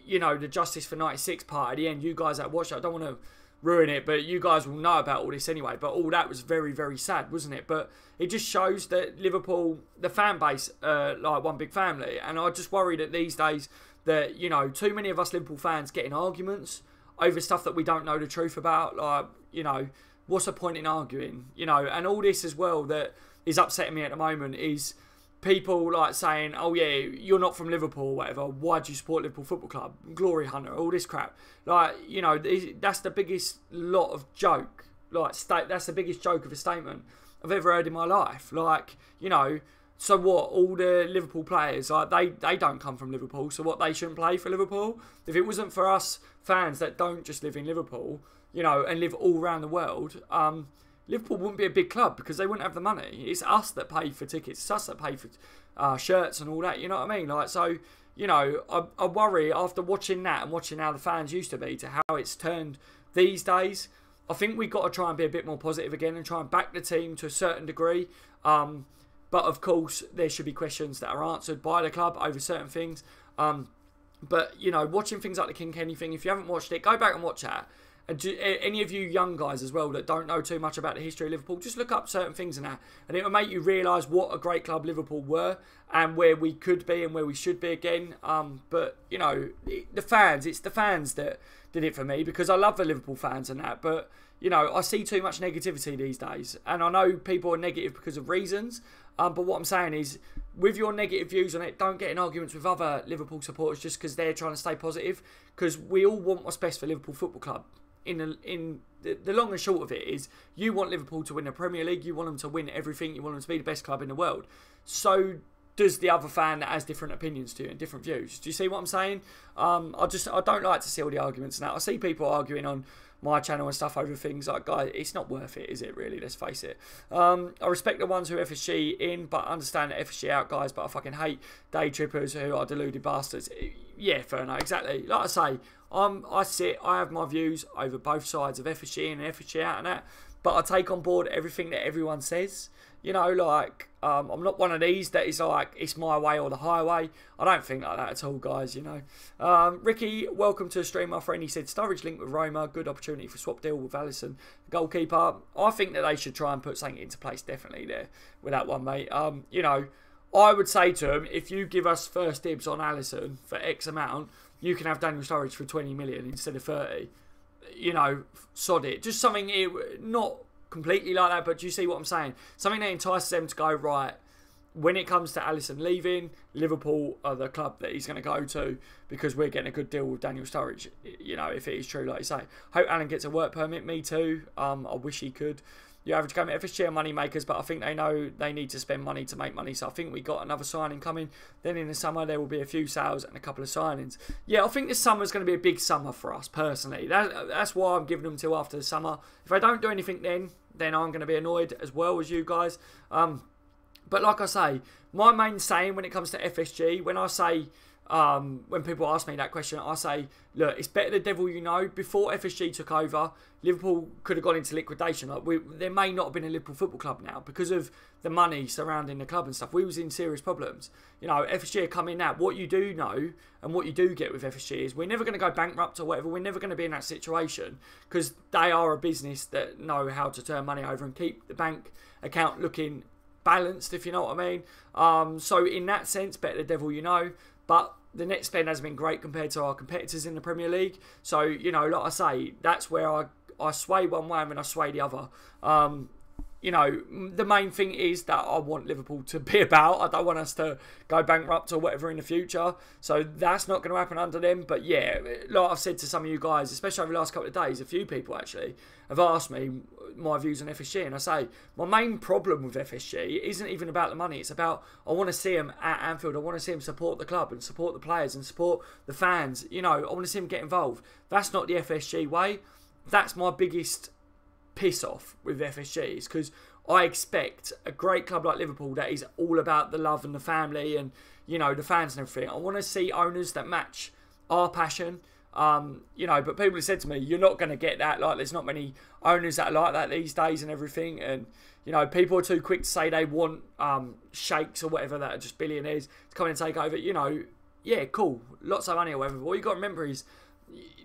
S1: you know, the Justice for 96 part at the end. You guys that watched it, I don't want to ruin it, but you guys will know about all this anyway. But all that was very, very sad, wasn't it? But it just shows that Liverpool, the fan base, like one big family. And I just worry that these days that, you know, too many of us Liverpool fans get in arguments over stuff that we don't know the truth about. Like, you know, what's the point in arguing? You know, and all this as well that is upsetting me at the moment is people like saying, oh yeah, you're not from Liverpool or whatever, why do you support Liverpool Football Club, glory hunter, all this crap. Like, you know, that's the biggest lot of joke, like, that's the biggest joke of a statement I've ever heard in my life. Like, you know, so what, all the Liverpool players, like, they don't come from Liverpool, so what, they shouldn't play for Liverpool? If it wasn't for us fans that don't just live in Liverpool, you know, and live all around the world, Liverpool wouldn't be a big club because they wouldn't have the money. It's us that pay for tickets. It's us that pay for shirts and all that. You know what I mean? Like, so, you know, I worry after watching that and watching how the fans used to be to how it's turned these days. I think we've got to try and be a bit more positive again and try and back the team to a certain degree. But of course, there should be questions that are answered by the club over certain things. But, you know, watching things like the King Kenny thing, if you haven't watched it, go back and watch that. And any of you young guys as well that don't know too much about the history of Liverpool, just look up certain things and that, and it will make you realise what a great club Liverpool were and where we could be and where we should be again. But, you know, it's the fans that did it for me, because I love the Liverpool fans and that, but, you know, I see too much negativity these days, and I know people are negative because of reasons, but what I'm saying is, with your negative views on it, don't get in arguments with other Liverpool supporters just because they're trying to stay positive, because we all want what's best for Liverpool Football Club. In the long and short of it is, you want Liverpool to win the Premier League, you want them to win everything, you want them to be the best club in the world. So does the other fan that has different opinions to you and different views. Do you see what I'm saying? I don't like to see all the arguments now. I see people arguing on my channel and stuff over things like, guys, it's not worth it, is it really? Let's face it. I respect the ones who FSG in, but I understand that FSG out, guys, but I fucking hate day trippers who are deluded bastards. Yeah, fair enough, exactly. Like I say, I have my views over both sides of FSG in and FSG out and that, but I take on board everything that everyone says. You know, like, I'm not one of these that is like, it's my way or the highway. I don't think like that at all, guys, you know. Ricky, welcome to the stream, my friend. He said, Sturridge linked with Roma, good opportunity for swap deal with Alisson, goalkeeper. I think that they should try and put something into place, definitely, there with that one, mate. You know, I would say to him, if you give us first dibs on Alisson for X amount, you can have Daniel Sturridge for 20 million instead of 30. You know, sod it. Just something, not completely like that, but do you see what I'm saying? Something that entices them to go, right, when it comes to Alisson leaving, Liverpool are the club that he's going to go to because we're getting a good deal with Daniel Sturridge, you know, if it is true, like you say. Hope Alan gets a work permit, me too. I wish he could. The average game at FSG are money makers, but I think they know they need to spend money to make money. So I think we got another signing coming. Then in the summer, there will be a few sales and a couple of signings. Yeah, I think this summer is going to be a big summer for us, personally. That's why I'm giving them till after the summer. If I don't do anything then I'm going to be annoyed as well as you guys. But like I say, my main saying when it comes to FSG, when I say, when people ask me that question, I say, look, it's better the devil you know. Before FSG took over, Liverpool could have gone into liquidation. Like there may not have been a Liverpool Football Club now because of the money surrounding the club and stuff. We was in serious problems. You know, FSG are coming out. What you do know and what you do get with FSG is we're never going to go bankrupt or whatever. We're never going to be in that situation because they are a business that know how to turn money over and keep the bank account looking balanced, if you know what I mean. So in that sense, better the devil you know. But the net spend has been great compared to our competitors in the Premier League. So, you know, like I say, that's where I sway one way and then I sway the other. You know, the main thing is that I want Liverpool to be about. I don't want us to go bankrupt or whatever in the future. So that's not going to happen under them. But yeah, like I've said to some of you guys, especially over the last couple of days, a few people actually have asked me my views on FSG. And I say, my main problem with FSG isn't even about the money. It's about, I want to see them at Anfield. I want to see them support the club and support the players and support the fans. You know, I want to see them get involved. That's not the FSG way. That's my biggest piss off with FSG, is because I expect a great club like Liverpool that is all about the love and the family and, you know, the fans and everything. I want to see owners that match our passion. You know, but people have said to me, you're not going to get that. Like, there's not many owners that are like that these days and everything. And, you know, people are too quick to say they want sheikhs or whatever that are just billionaires to come in and take over. You know, yeah, cool, lots of money or whatever. But what you got to remember is,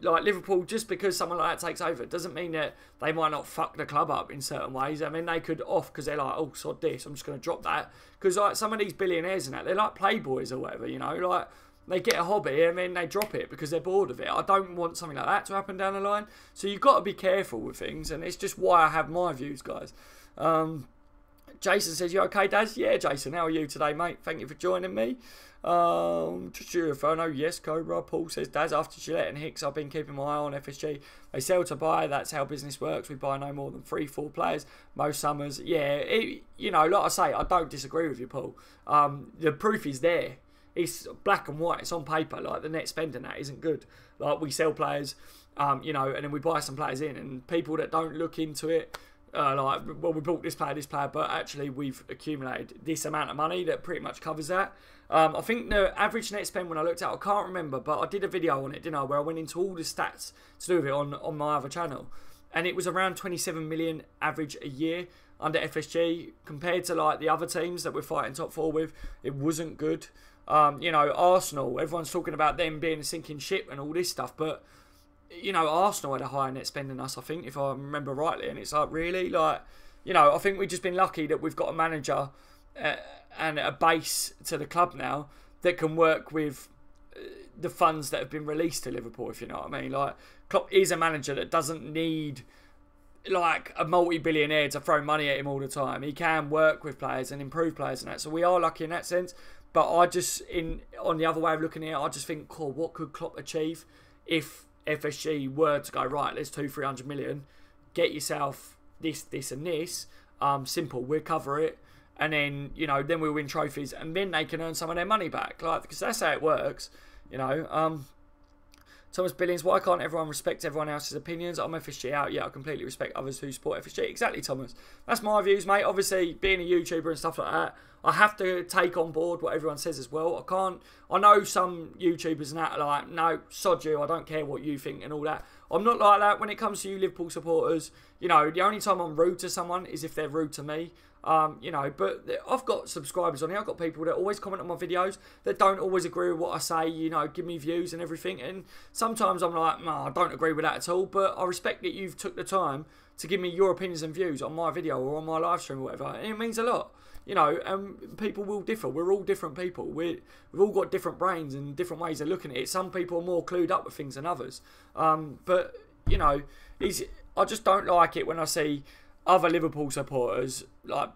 S1: like, Liverpool, just because someone like that takes over, doesn't mean that they might not fuck the club up in certain ways. I mean, they could off because they're like, oh, sod this, I'm just going to drop that. Because, like, some of these billionaires and that, they're like playboys or whatever, you know, like, they get a hobby and then they drop it because they're bored of it. I don't want something like that to happen down the line. So you've got to be careful with things, and it's just why I have my views, guys. Jason says, you okay, Daz? Yeah, Jason, how are you today, mate? Thank you for joining me. Just your phone. Oh, yes, Cobra. Paul says, Daz, after Gillette and Hicks, I've been keeping my eye on FSG. They sell to buy. That's how business works. We buy no more than 3-4 players most summers. Yeah, you know, like I say, I don't disagree with you, Paul. The proof is there. It's black and white. It's on paper. Like, the net spend and that isn't good. Like, we sell players, you know, and then we buy some players in, and people that don't look into it, like, well, we bought this player, but actually we've accumulated this amount of money that pretty much covers that. I think the average net spend, when I looked at it, I can't remember, but I did a video on it, didn't I, where I went into all the stats to do with it on my other channel. And it was around 27 million average a year under FSG, compared to, like, the other teams that we're fighting top four with. It wasn't good. You know, Arsenal, everyone's talking about them being a sinking ship and all this stuff, but, you know, Arsenal had a higher net spend than us, I think, if I remember rightly. And it's like, really? Like, you know, I think we've just been lucky that we've got a manager and a base to the club now that can work with the funds that have been released to Liverpool, if you know what I mean. Like, Klopp is a manager that doesn't need, like, a multi-billionaire to throw money at him all the time. He can work with players and improve players and that. So we are lucky in that sense. But I just, on the other way of looking at it, I just think, cool, what could Klopp achieve if FSG were to go, right, there's 200-300 million, get yourself this and this, simple, we'll cover it, and then, you know, then we'll win trophies, and then they can earn some of their money back, like, because that's how it works, you know. Thomas Billings, why can't everyone respect everyone else's opinions? I'm FSG out. Yeah, I completely respect others who support FSG. Exactly, Thomas. That's my views, mate. Obviously, being a YouTuber and stuff like that, I have to take on board what everyone says as well. I know some YouTubers and that are like, no, sod you, I don't care what you think and all that. I'm not like that when it comes to you Liverpool supporters. You know, the only time I'm rude to someone is if they're rude to me. You know, but I've got subscribers on here. I've got people that always comment on my videos that don't always agree with what I say, you know, give me views and everything. And sometimes I'm like, no, I don't agree with that at all. But I respect that you've took the time to give me your opinions and views on my video or on my live stream or whatever. And it means a lot. You know, people will differ. We're all different people. We've all got different brains and different ways of looking at it. Some people are more clued up with things than others. But, you know, I just don't like it when I see other Liverpool supporters like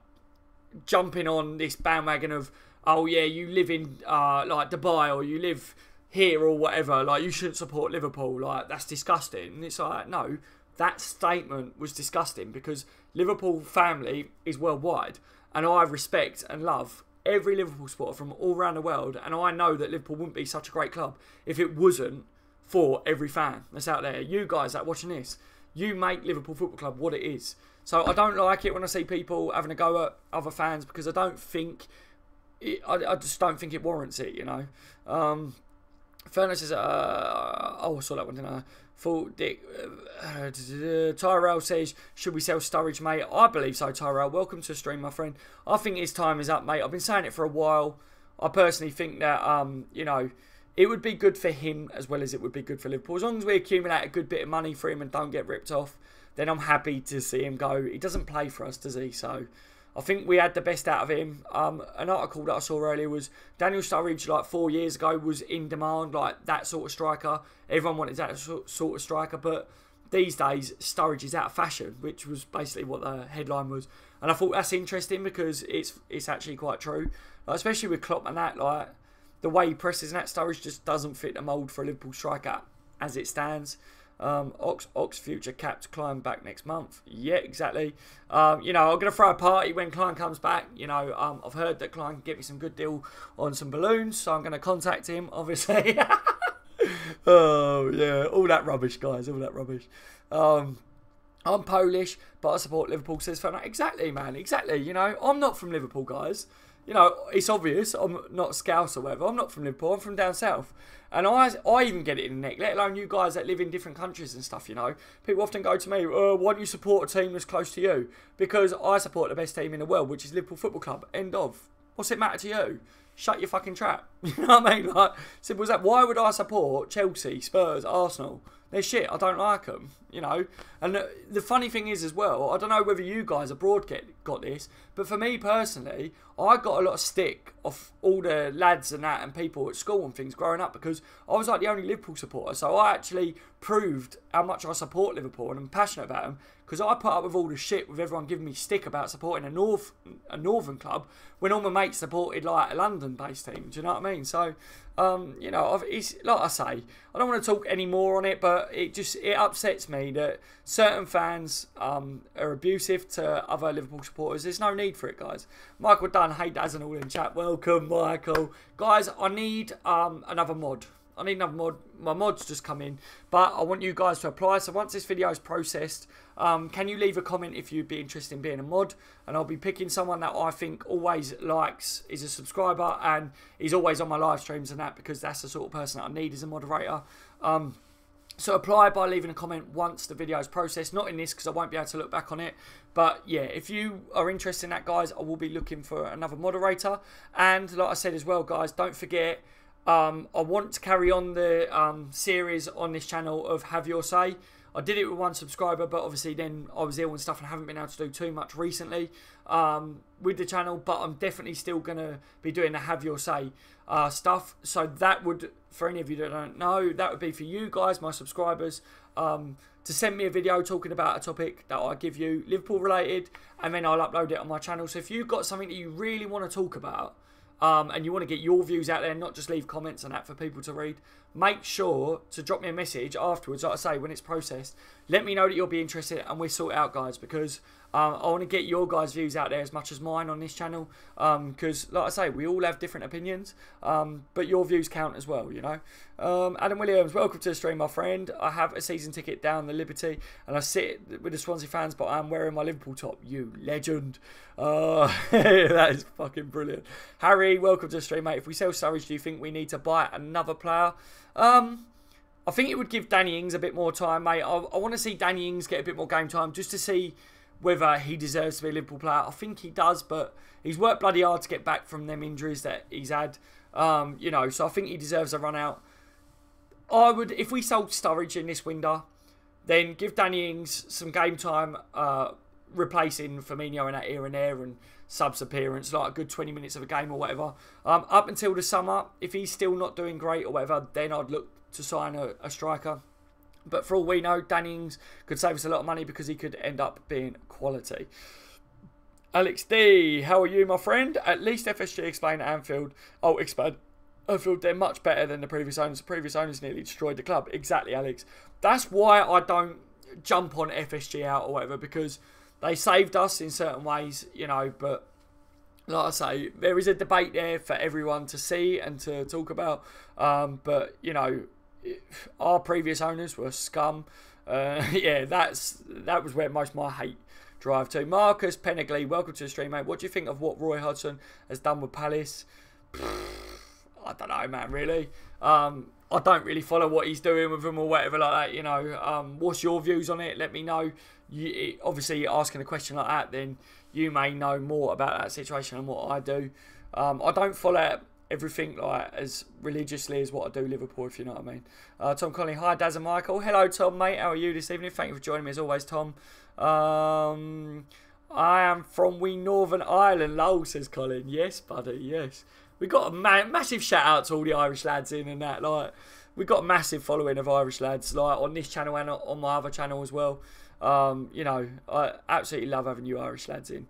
S1: jumping on this bandwagon of, oh yeah, you live in like Dubai or you live here or whatever, like you shouldn't support Liverpool, like that's disgusting. And it's like, no, that statement was disgusting because Liverpool family is worldwide and I respect and love every Liverpool supporter from all around the world, and I know that Liverpool wouldn't be such a great club if it wasn't for every fan that's out there. You guys that are watching this, you make Liverpool Football Club what it is. So I don't like it when I see people having a go at other fans because I don't think I just don't think it warrants it, you know. Furnace says, oh, I saw that one, didn't I? Full Dick. Tyrell says, should we sell Sturridge, mate? I believe so, Tyrell. Welcome to the stream, my friend. I think his time is up, mate. I've been saying it for a while. I personally think that, you know, it would be good for him as well as it would be good for Liverpool. As long as we accumulate a good bit of money for him and don't get ripped off, then I'm happy to see him go. He doesn't play for us, does he? So I think we had the best out of him. An article that I saw earlier was Daniel Sturridge, like 4 years ago, was in demand, like that sort of striker. Everyone wanted that sort of striker, but these days Sturridge is out of fashion, which was basically what the headline was. And I thought that's interesting because it's actually quite true, like, especially with Klopp and that, like the way he presses and that, Sturridge just doesn't fit the mould for a Liverpool striker as it stands. Ox future capped Klein back next month. Yeah, exactly. You know, I'm going to throw a party when Klein comes back. You know, I've heard that Klein can get me some good deal on some balloons, so I'm going to contact him, obviously. Oh, yeah, all that rubbish, guys, all that rubbish. I'm Polish, but I support Liverpool, says Fernand. Exactly, man, exactly. You know, I'm not from Liverpool, guys. You know, it's obvious, I'm not Scouse or whatever. I'm not from Liverpool, I'm from down south. And I even get it in the neck, let alone you guys that live in different countries and stuff, you know. People often go to me, why don't you support a team that's close to you? Because I support the best team in the world, which is Liverpool Football Club. End of. What's it matter to you? Shut your fucking trap. You know what I mean? Like, simple as that. Why would I support Chelsea, Spurs, Arsenal? They're shit. I don't like them, you know. And the funny thing is as well, I don't know whether you guys abroad got this, but for me personally, I got a lot of stick off all the lads and that and people at school and things growing up because I was like the only Liverpool supporter. So I actually proved how much I support Liverpool and I'm passionate about them because I put up with all the shit with everyone giving me stick about supporting a northern club when all my mates supported like a London-based team. Do you know what I mean? So, you know, it's like I say, I don't want to talk any more on it, but it upsets me that certain fans are abusive to other Liverpool supporters. There's no need for it, guys. Michael Dunn, hey Daz and all in chat. Welcome, Michael. Guys, I need another mod. I need another mod. My mod's just come in, but I want you guys to apply. So once this video is processed, can you leave a comment if you'd be interested in being a mod? And I'll be picking someone that I think always likes, is a subscriber, and is always on my live streams and that, because that's the sort of person that I need as a moderator. So apply by leaving a comment once the video is processed. Not in this because I won't be able to look back on it. But yeah, if you are interested in that, guys, I will be looking for another moderator. And like I said as well, guys, don't forget, I want to carry on the series on this channel of Have Your Say. I did it with one subscriber, but obviously then I was ill and stuff and haven't been able to do too much recently with the channel. But I'm definitely still going to be doing the Have Your Say stuff. So that would, for any of you that don't know, that would be for you guys, my subscribers, to send me a video talking about a topic that I give you, Liverpool related, and then I'll upload it on my channel. So if you've got something that you really want to talk about, and you want to get your views out there, not just leave comments and that for people to read, make sure to drop me a message afterwards, like I say, when it's processed. Let me know that you'll be interested and we'll sort it out, guys, because I want to get your guys' views out there as much as mine on this channel, because, like I say, we all have different opinions, but your views count as well, you know. Adam Williams, welcome to the stream, my friend. I have a season ticket down the Liberty, and I sit with the Swansea fans, but I'm wearing my Liverpool top. You legend. That is fucking brilliant. Harry, welcome to the stream, mate. If we sell Sturridge, do you think we need to buy another player? I think it would give Danny Ings a bit more time, mate. I want to see Danny Ings get a bit more game time just to see whether he deserves to be a Liverpool player. I think he does, but he's worked bloody hard to get back from them injuries that he's had. You know, so I think he deserves a run out. I would, if we sold Sturridge in this window, then give Danny Ings some game time, replacing Firmino in that here and there and subs appearance, like a good 20 minutes of a game or whatever. Up until the summer, if he's still not doing great or whatever, then I'd look to sign a striker. But for all we know, Danny Ings could save us a lot of money because he could end up being quality. Alex D, how are you, my friend? At least FSG explained Anfield. Oh, expand. Anfield, they're much better than the previous owners. The previous owners nearly destroyed the club. Exactly, Alex. That's why I don't jump on FSG out or whatever, because they saved us in certain ways, you know, but like I say, there is a debate there for everyone to see and to talk about. But, you know, our previous owners were scum. Yeah, that was where most of my hate drive to. Marcus Pennegley, welcome to the stream, mate. What do you think of what Roy Hodgson has done with Palace? I don't know, man, really. I don't really follow what he's doing with them or whatever like that, you know. What's your views on it? Let me know. Obviously, asking a question like that, then you may know more about that situation than what I do. I don't follow everything like as religiously as what I do Liverpool, if you know what I mean. Tom Conley, hi Daz and Michael. Hello Tom, mate, how are you this evening? Thank you for joining me as always, Tom. I am from Northern Ireland, lol, says Colin. Yes, buddy, yes. We got a massive shout out to all the Irish lads in and that, like, we got a massive following of Irish lads, like, on this channel and on my other channel as well. You know, I absolutely love having you Irish lads in.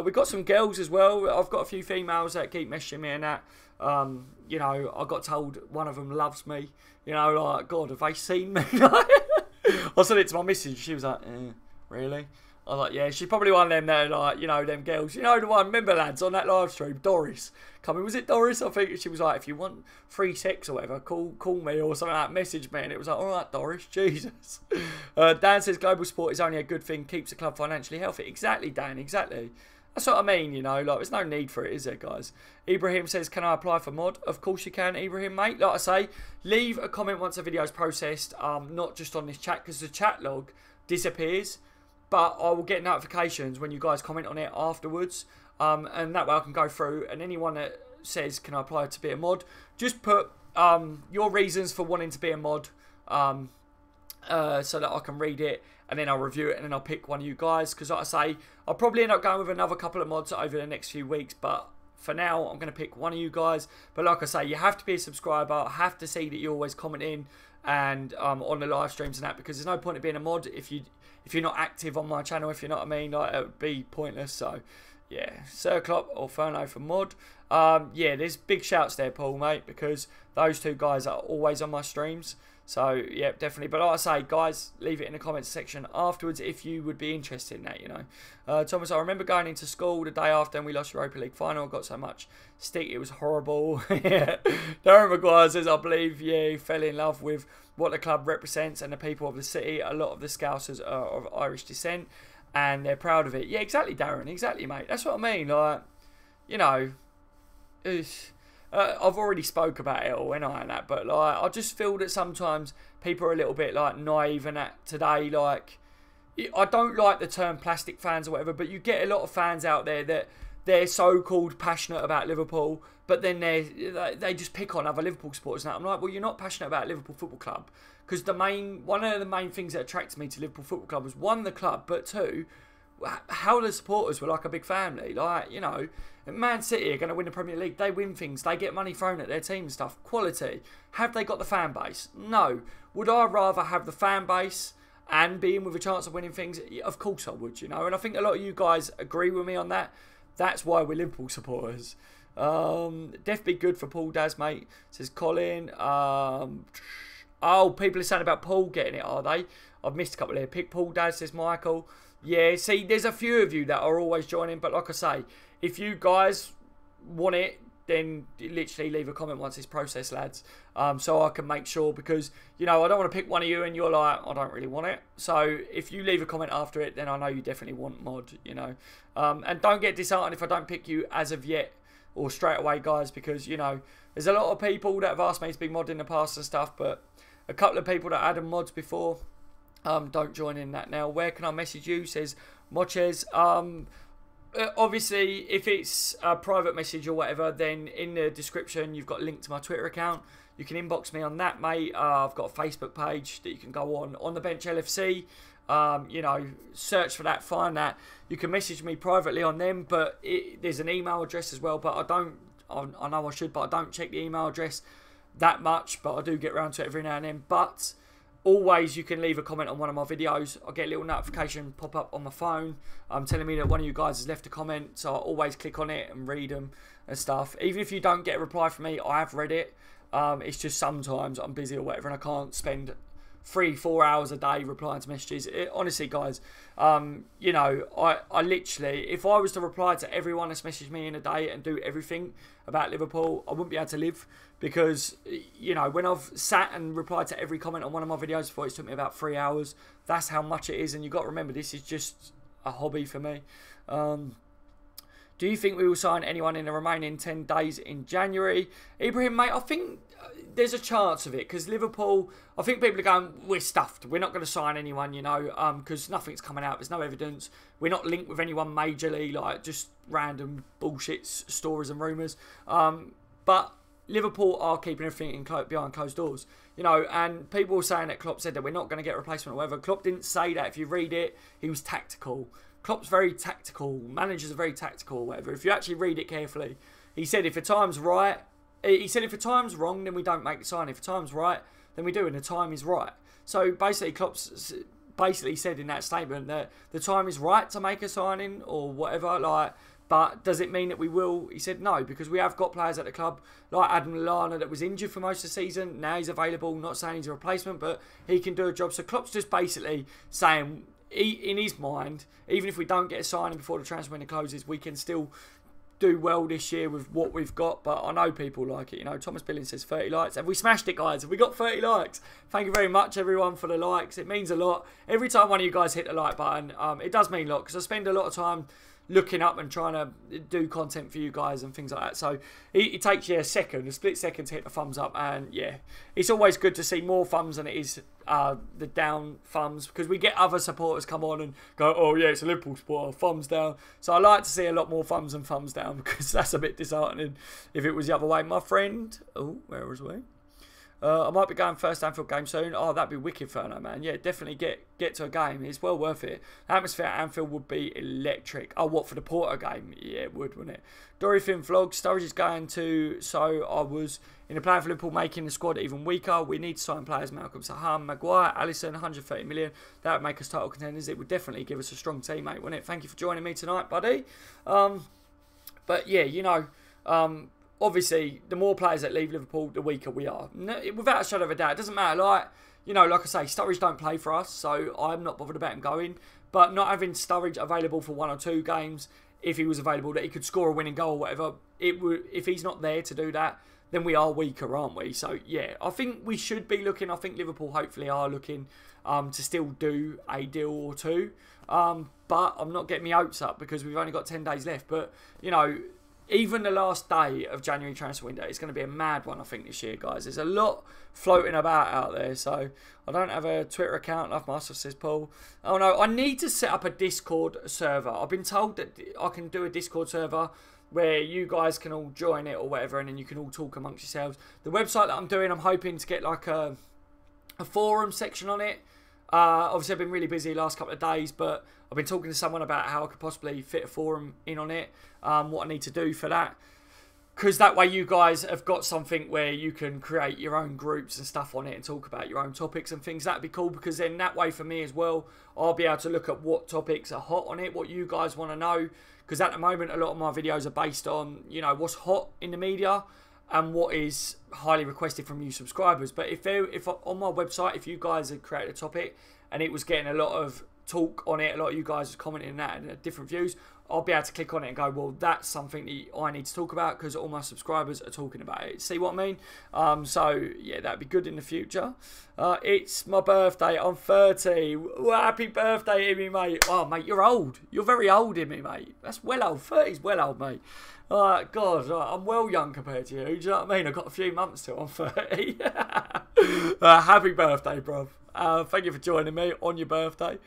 S1: We've got some girls as well. I've got a few females that keep messaging me and that. You know, I got told one of them loves me. You know, like, God, have they seen me? I said it to my missus. She was like, really? I was like, yeah, she's probably one of them that are like, you know, them girls. You know the one, remember lads, on that live stream, Doris. Was it Doris? I think she was like, if you want free sex or whatever, call me or something like that, message me. And it was like, all right, Doris, Jesus. Dan says global sport is only a good thing, keeps the club financially healthy. Exactly, Dan, exactly. That's what I mean, you know, like, there's no need for it, is there, guys? Ibrahim says, can I apply for mod? Of course you can, Ibrahim, mate. Like I say, leave a comment once the video's processed, not just on this chat, because the chat log disappears. But I will get notifications when you guys comment on it afterwards. And that way I can go through. And anyone that says, can I apply to be a mod, just put your reasons for wanting to be a mod so that I can read it. And then I'll review it and then I'll pick one of you guys. Because like I say, I'll probably end up going with another couple of mods over the next few weeks. But for now, I'm going to pick one of you guys. But like I say, you have to be a subscriber. I have to see that you always comment in and on the live streams and that. Because there's no point in being a mod if you're not active on my channel, if you know what I mean. Like, it would be pointless. So, yeah, Sir Klopp or Ferno for mod. Yeah, there's big shouts there, Paul, mate, because those two guys are always on my streams. So, yeah, definitely. But like I say, guys, leave it in the comments section afterwards if you would be interested in that, you know. Thomas, I remember going into school the day after and we lost Europa League final. Got so much stick, it was horrible. Yeah. Darren Maguire says, I believe, yeah, he fell in love with what the club represents and the people of the city. A lot of the Scousers are of Irish descent and they're proud of it. Yeah, exactly, Darren. Exactly, mate. That's what I mean. Like, you know, I've already spoke about it all, and that, but like, I just feel that sometimes people are a little bit like naive and that today. Like, I don't like the term plastic fans or whatever, but you get a lot of fans out there that they're so-called passionate about Liverpool, but then they just pick on other Liverpool supporters. And I'm like, well, you're not passionate about Liverpool Football Club, because one of the main things that attracted me to Liverpool Football Club was, one, the club, but two, how the supporters were like a big family. Like, you know, Man City are going to win the Premier League. They win things. They get money thrown at their team and stuff. Quality. Have they got the fan base? No. Would I rather have the fan base and be in with a chance of winning things? Of course I would, you know. And I think a lot of you guys agree with me on that. That's why we're Liverpool supporters. Def be good for Paul Daz, mate, says Colin. Oh, people are saying about Paul getting it, are they? I've missed a couple here. Pick Paul Daz, says Michael. Yeah, see, there's a few of you that are always joining, but like I say, if you guys want it, then literally leave a comment once it's processed, lads, so I can make sure, because, you know, I don't want to pick one of you and you're like, I don't really want it. So if you leave a comment after it, then I know you definitely want mod, you know. And don't get disheartened if I don't pick you as of yet or straight away, guys, because, you know, there's a lot of people that have asked me to be mod in the past and stuff, but a couple of people that added mods before don't join in that now. Where can I message you, says Moches. Obviously, if it's a private message or whatever, then in the description you've got a link to my Twitter account. You can inbox me on that, mate. I've got a Facebook page that you can go on the bench LFC. You know, search for that, find that. You can message me privately on them, but there's an email address as well. But I know I should, but I don't check the email address that much. But I do get around to it every now and then. But always, you can leave a comment on one of my videos. I get a little notification pop up on my phone telling me that one of you guys has left a comment. So I always click on it and read them and stuff. Even if you don't get a reply from me, I have read it. It's just sometimes I'm busy or whatever and I can't spend 3-4 hours a day replying to messages. Honestly, guys, you know, I literally, if I was to reply to everyone that's messaged me in a day and do everything about Liverpool, I wouldn't be able to live, because, you know, when I've sat and replied to every comment on one of my videos before, it's took me about 3 hours. That's how much it is, and you've got to remember, this is just a hobby for me. Do you think we will sign anyone in the remaining 10 days in January? Ibrahim, mate, I think there's a chance of it, because Liverpool, I think people are going, we're stuffed. We're not going to sign anyone, you know, because nothing's coming out. There's no evidence. We're not linked with anyone majorly, like just random bullshit stories and rumours. But Liverpool are keeping everything behind closed doors, you know, and people were saying that Klopp said that we're not going to get a replacement or whatever. Klopp didn't say that. If you read it, he was tactical. Klopp's very tactical. Managers are very tactical or whatever. If you actually read it carefully, he said if the time's right, he said if the time's wrong, then we don't make the sign. If the time's right, then we do, and the time is right. So basically, Klopp's basically said in that statement that the time is right to make a signing or whatever, like, but does it mean that we will? He said no, because we have got players at the club like Adam Lallana that was injured for most of the season. Now he's available, not saying he's a replacement, but he can do a job. So Klopp's just basically saying, in his mind, even if we don't get a signing before the transfer window closes, we can still do well this year with what we've got. But I know people like it, you know. Thomas Billings says 30 likes. Have we smashed it, guys? Have we got 30 likes? Thank you very much, everyone, for the likes. It means a lot. Every time one of you guys hit the like button, it does mean a lot, because I spend a lot of time looking up and trying to do content for you guys and things like that. So it takes you a split second to hit the thumbs up, and yeah, it's always good to see more thumbs than it is the down thumbs, because we get other supporters come on and go, oh yeah, it's a Liverpool supporter, thumbs down. So I like to see a lot more thumbs than thumbs down, because that's a bit disheartening if it was the other way. My friend, oh, where was we? I might be going first Anfield game soon. Oh, that'd be wicked, Ferno, man. Yeah, definitely get to a game. It's well worth it. The atmosphere at Anfield would be electric. Oh, what, for the Porto game? Yeah, it would, wouldn't it? Dory Finn Vlog, Sturridge is going to, so I was in the plan for Liverpool making the squad even weaker. We need to sign players, Malcolm Saham, Maguire, Alisson, 130 million. That would make us title contenders. It would definitely give us a strong team, mate, wouldn't it? Thank you for joining me tonight, buddy. But yeah, you know, obviously, the more players that leave Liverpool, the weaker we are. No, without a shadow of a doubt. It doesn't matter. Like, you know, like I say, Sturridge don't play for us, so I'm not bothered about him going. But not having Sturridge available for 1 or 2 games, if he was available, that he could score a winning goal or whatever, it would. If he's not there to do that, then we are weaker, aren't we? So, yeah, I think we should be looking. I think Liverpool hopefully are looking to still do a deal or 2. But I'm not getting my hopes up, because we've only got 10 days left. But, you know, even the last day of January transfer window is going to be a mad one, I think, this year, guys. There's a lot floating about out there. So I don't have a Twitter account, Love Master, says Paul. Oh no, I need to set up a Discord server. I've been told that I can do a Discord server where you guys can all join it or whatever, and then you can all talk amongst yourselves. The website that I'm doing, I'm hoping to get like a forum section on it. Obviously, I've been really busy the last couple of days, but I've been talking to someone about how I could possibly fit a forum in on it, what I need to do for that. because that way you guys have got something where you can create your own groups and stuff on it and talk about your own topics and things. That'd be cool, because then that way for me as well, I'll be able to look at what topics are hot on it, what you guys want to know, because at the moment a lot of my videos are based on, you know, what's hot in the media and what is highly requested from you subscribers. But if on my website, if you guys had created a topic and it was getting a lot of talk on it, a lot of you guys are commenting on that and different views, I'll be able to click on it and go, well, that's something that I need to talk about because all my subscribers are talking about it. See what I mean? So, yeah, that'd be good in the future. It's my birthday. I'm 30. Well, happy birthday, Immy, mate. Oh, mate, you're old. You're very old, Immy, mate. That's well old. 30's well old, mate. God, I'm well young compared to you. Do you know what I mean? I've got a few months till I'm 30. Happy birthday, bruv. Thank you for joining me on your birthday.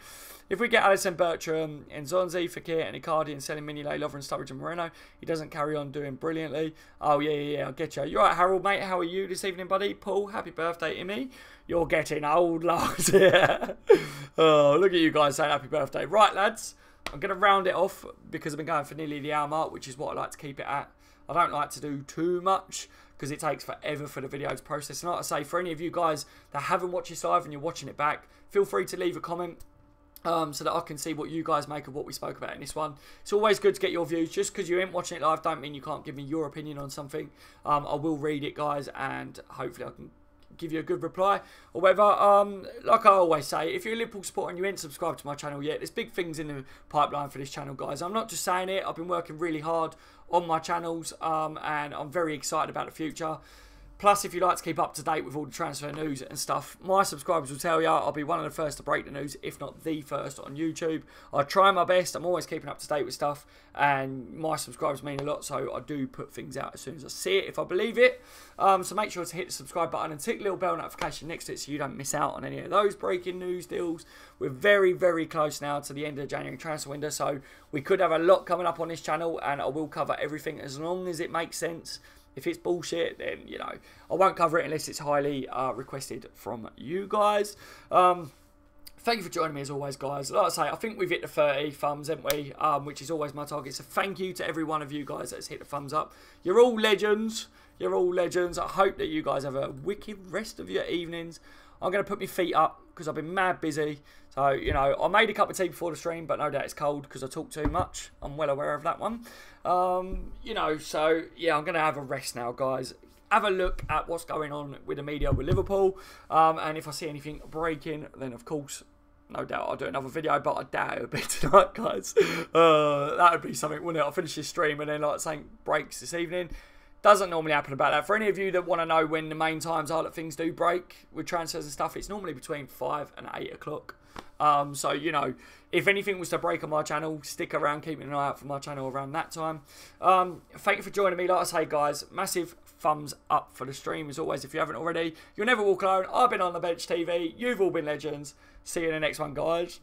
S1: If we get Alisson Bertram and Swansea, Fekir and Icardi and selling Mignolet, Lovren, Sturridge and Moreno, he doesn't carry on doing brilliantly. Oh, yeah, I'll get you. You're right, Harold, mate. How are you this evening, buddy? Paul, happy birthday to me. You're getting old, lads. Yeah. Oh, look at you guys saying happy birthday. Right, lads. I'm going to round it off because I've been going for nearly the hour mark, which is what I like to keep it at. I don't like to do too much because it takes forever for the video to process. And like I say, for any of you guys that haven't watched this live and you're watching it back, feel free to leave a comment so that I can see what you guys make of what we spoke about in this one. It's always good to get your views. Just because you ain't watching it live don't mean you can't give me your opinion on something. I will read it, guys, and hopefully I can give you a good reply or whatever. Like I always say, if you're a Liverpool supporter and you ain't subscribed to my channel yet, there's big things in the pipeline for this channel, guys. I'm not just saying it. I've been working really hard on my channels, and I'm very excited about the future. Plus, if you like to keep up to date with all the transfer news and stuff, my subscribers will tell you I'll be one of the first to break the news, if not the first, on YouTube. I try my best. I'm always keeping up to date with stuff, and my subscribers mean a lot, so I do put things out as soon as I see it, if I believe it. So make sure to hit the subscribe button and tick the little bell notification next to it so you don't miss out on any of those breaking news deals. We're very, very close now to the end of the January transfer window, so we could have a lot coming up on this channel, and I will cover everything as long as it makes sense. If it's bullshit, then, you know, I won't cover it unless it's highly requested from you guys. Thank you for joining me as always, guys. Like I say, I think we've hit the 30 thumbs, haven't we? Which is always my target. So thank you to every one of you guys that's hit the thumbs up. You're all legends. You're all legends. I hope that you guys have a wicked rest of your evenings. I'm going to put my feet up because I've been mad busy. So, you know, I made a cup of tea before the stream, but no doubt it's cold because I talk too much. I'm well aware of that one. You know, so, yeah, I'm going to have a rest now, guys. Have a look at what's going on with the media with Liverpool. And if I see anything breaking, then, of course, no doubt I'll do another video, but I doubt it'll be tonight, guys. That would be something, wouldn't it? I'll finish this stream and then, like, something breaks this evening. Doesn't normally happen about that. For any of you that want to know when the main times are that things do break with transfers and stuff, it's normally between 5 and 8 o'clock. So, you know, if anything was to break on my channel, stick around, keeping an eye out for my channel around that time. Thank you for joining me. Like I say, guys, massive thumbs up for the stream as always. If you haven't already, you'll never walk alone. I've been on the bench TV. You've all been legends. See you in the next one, guys.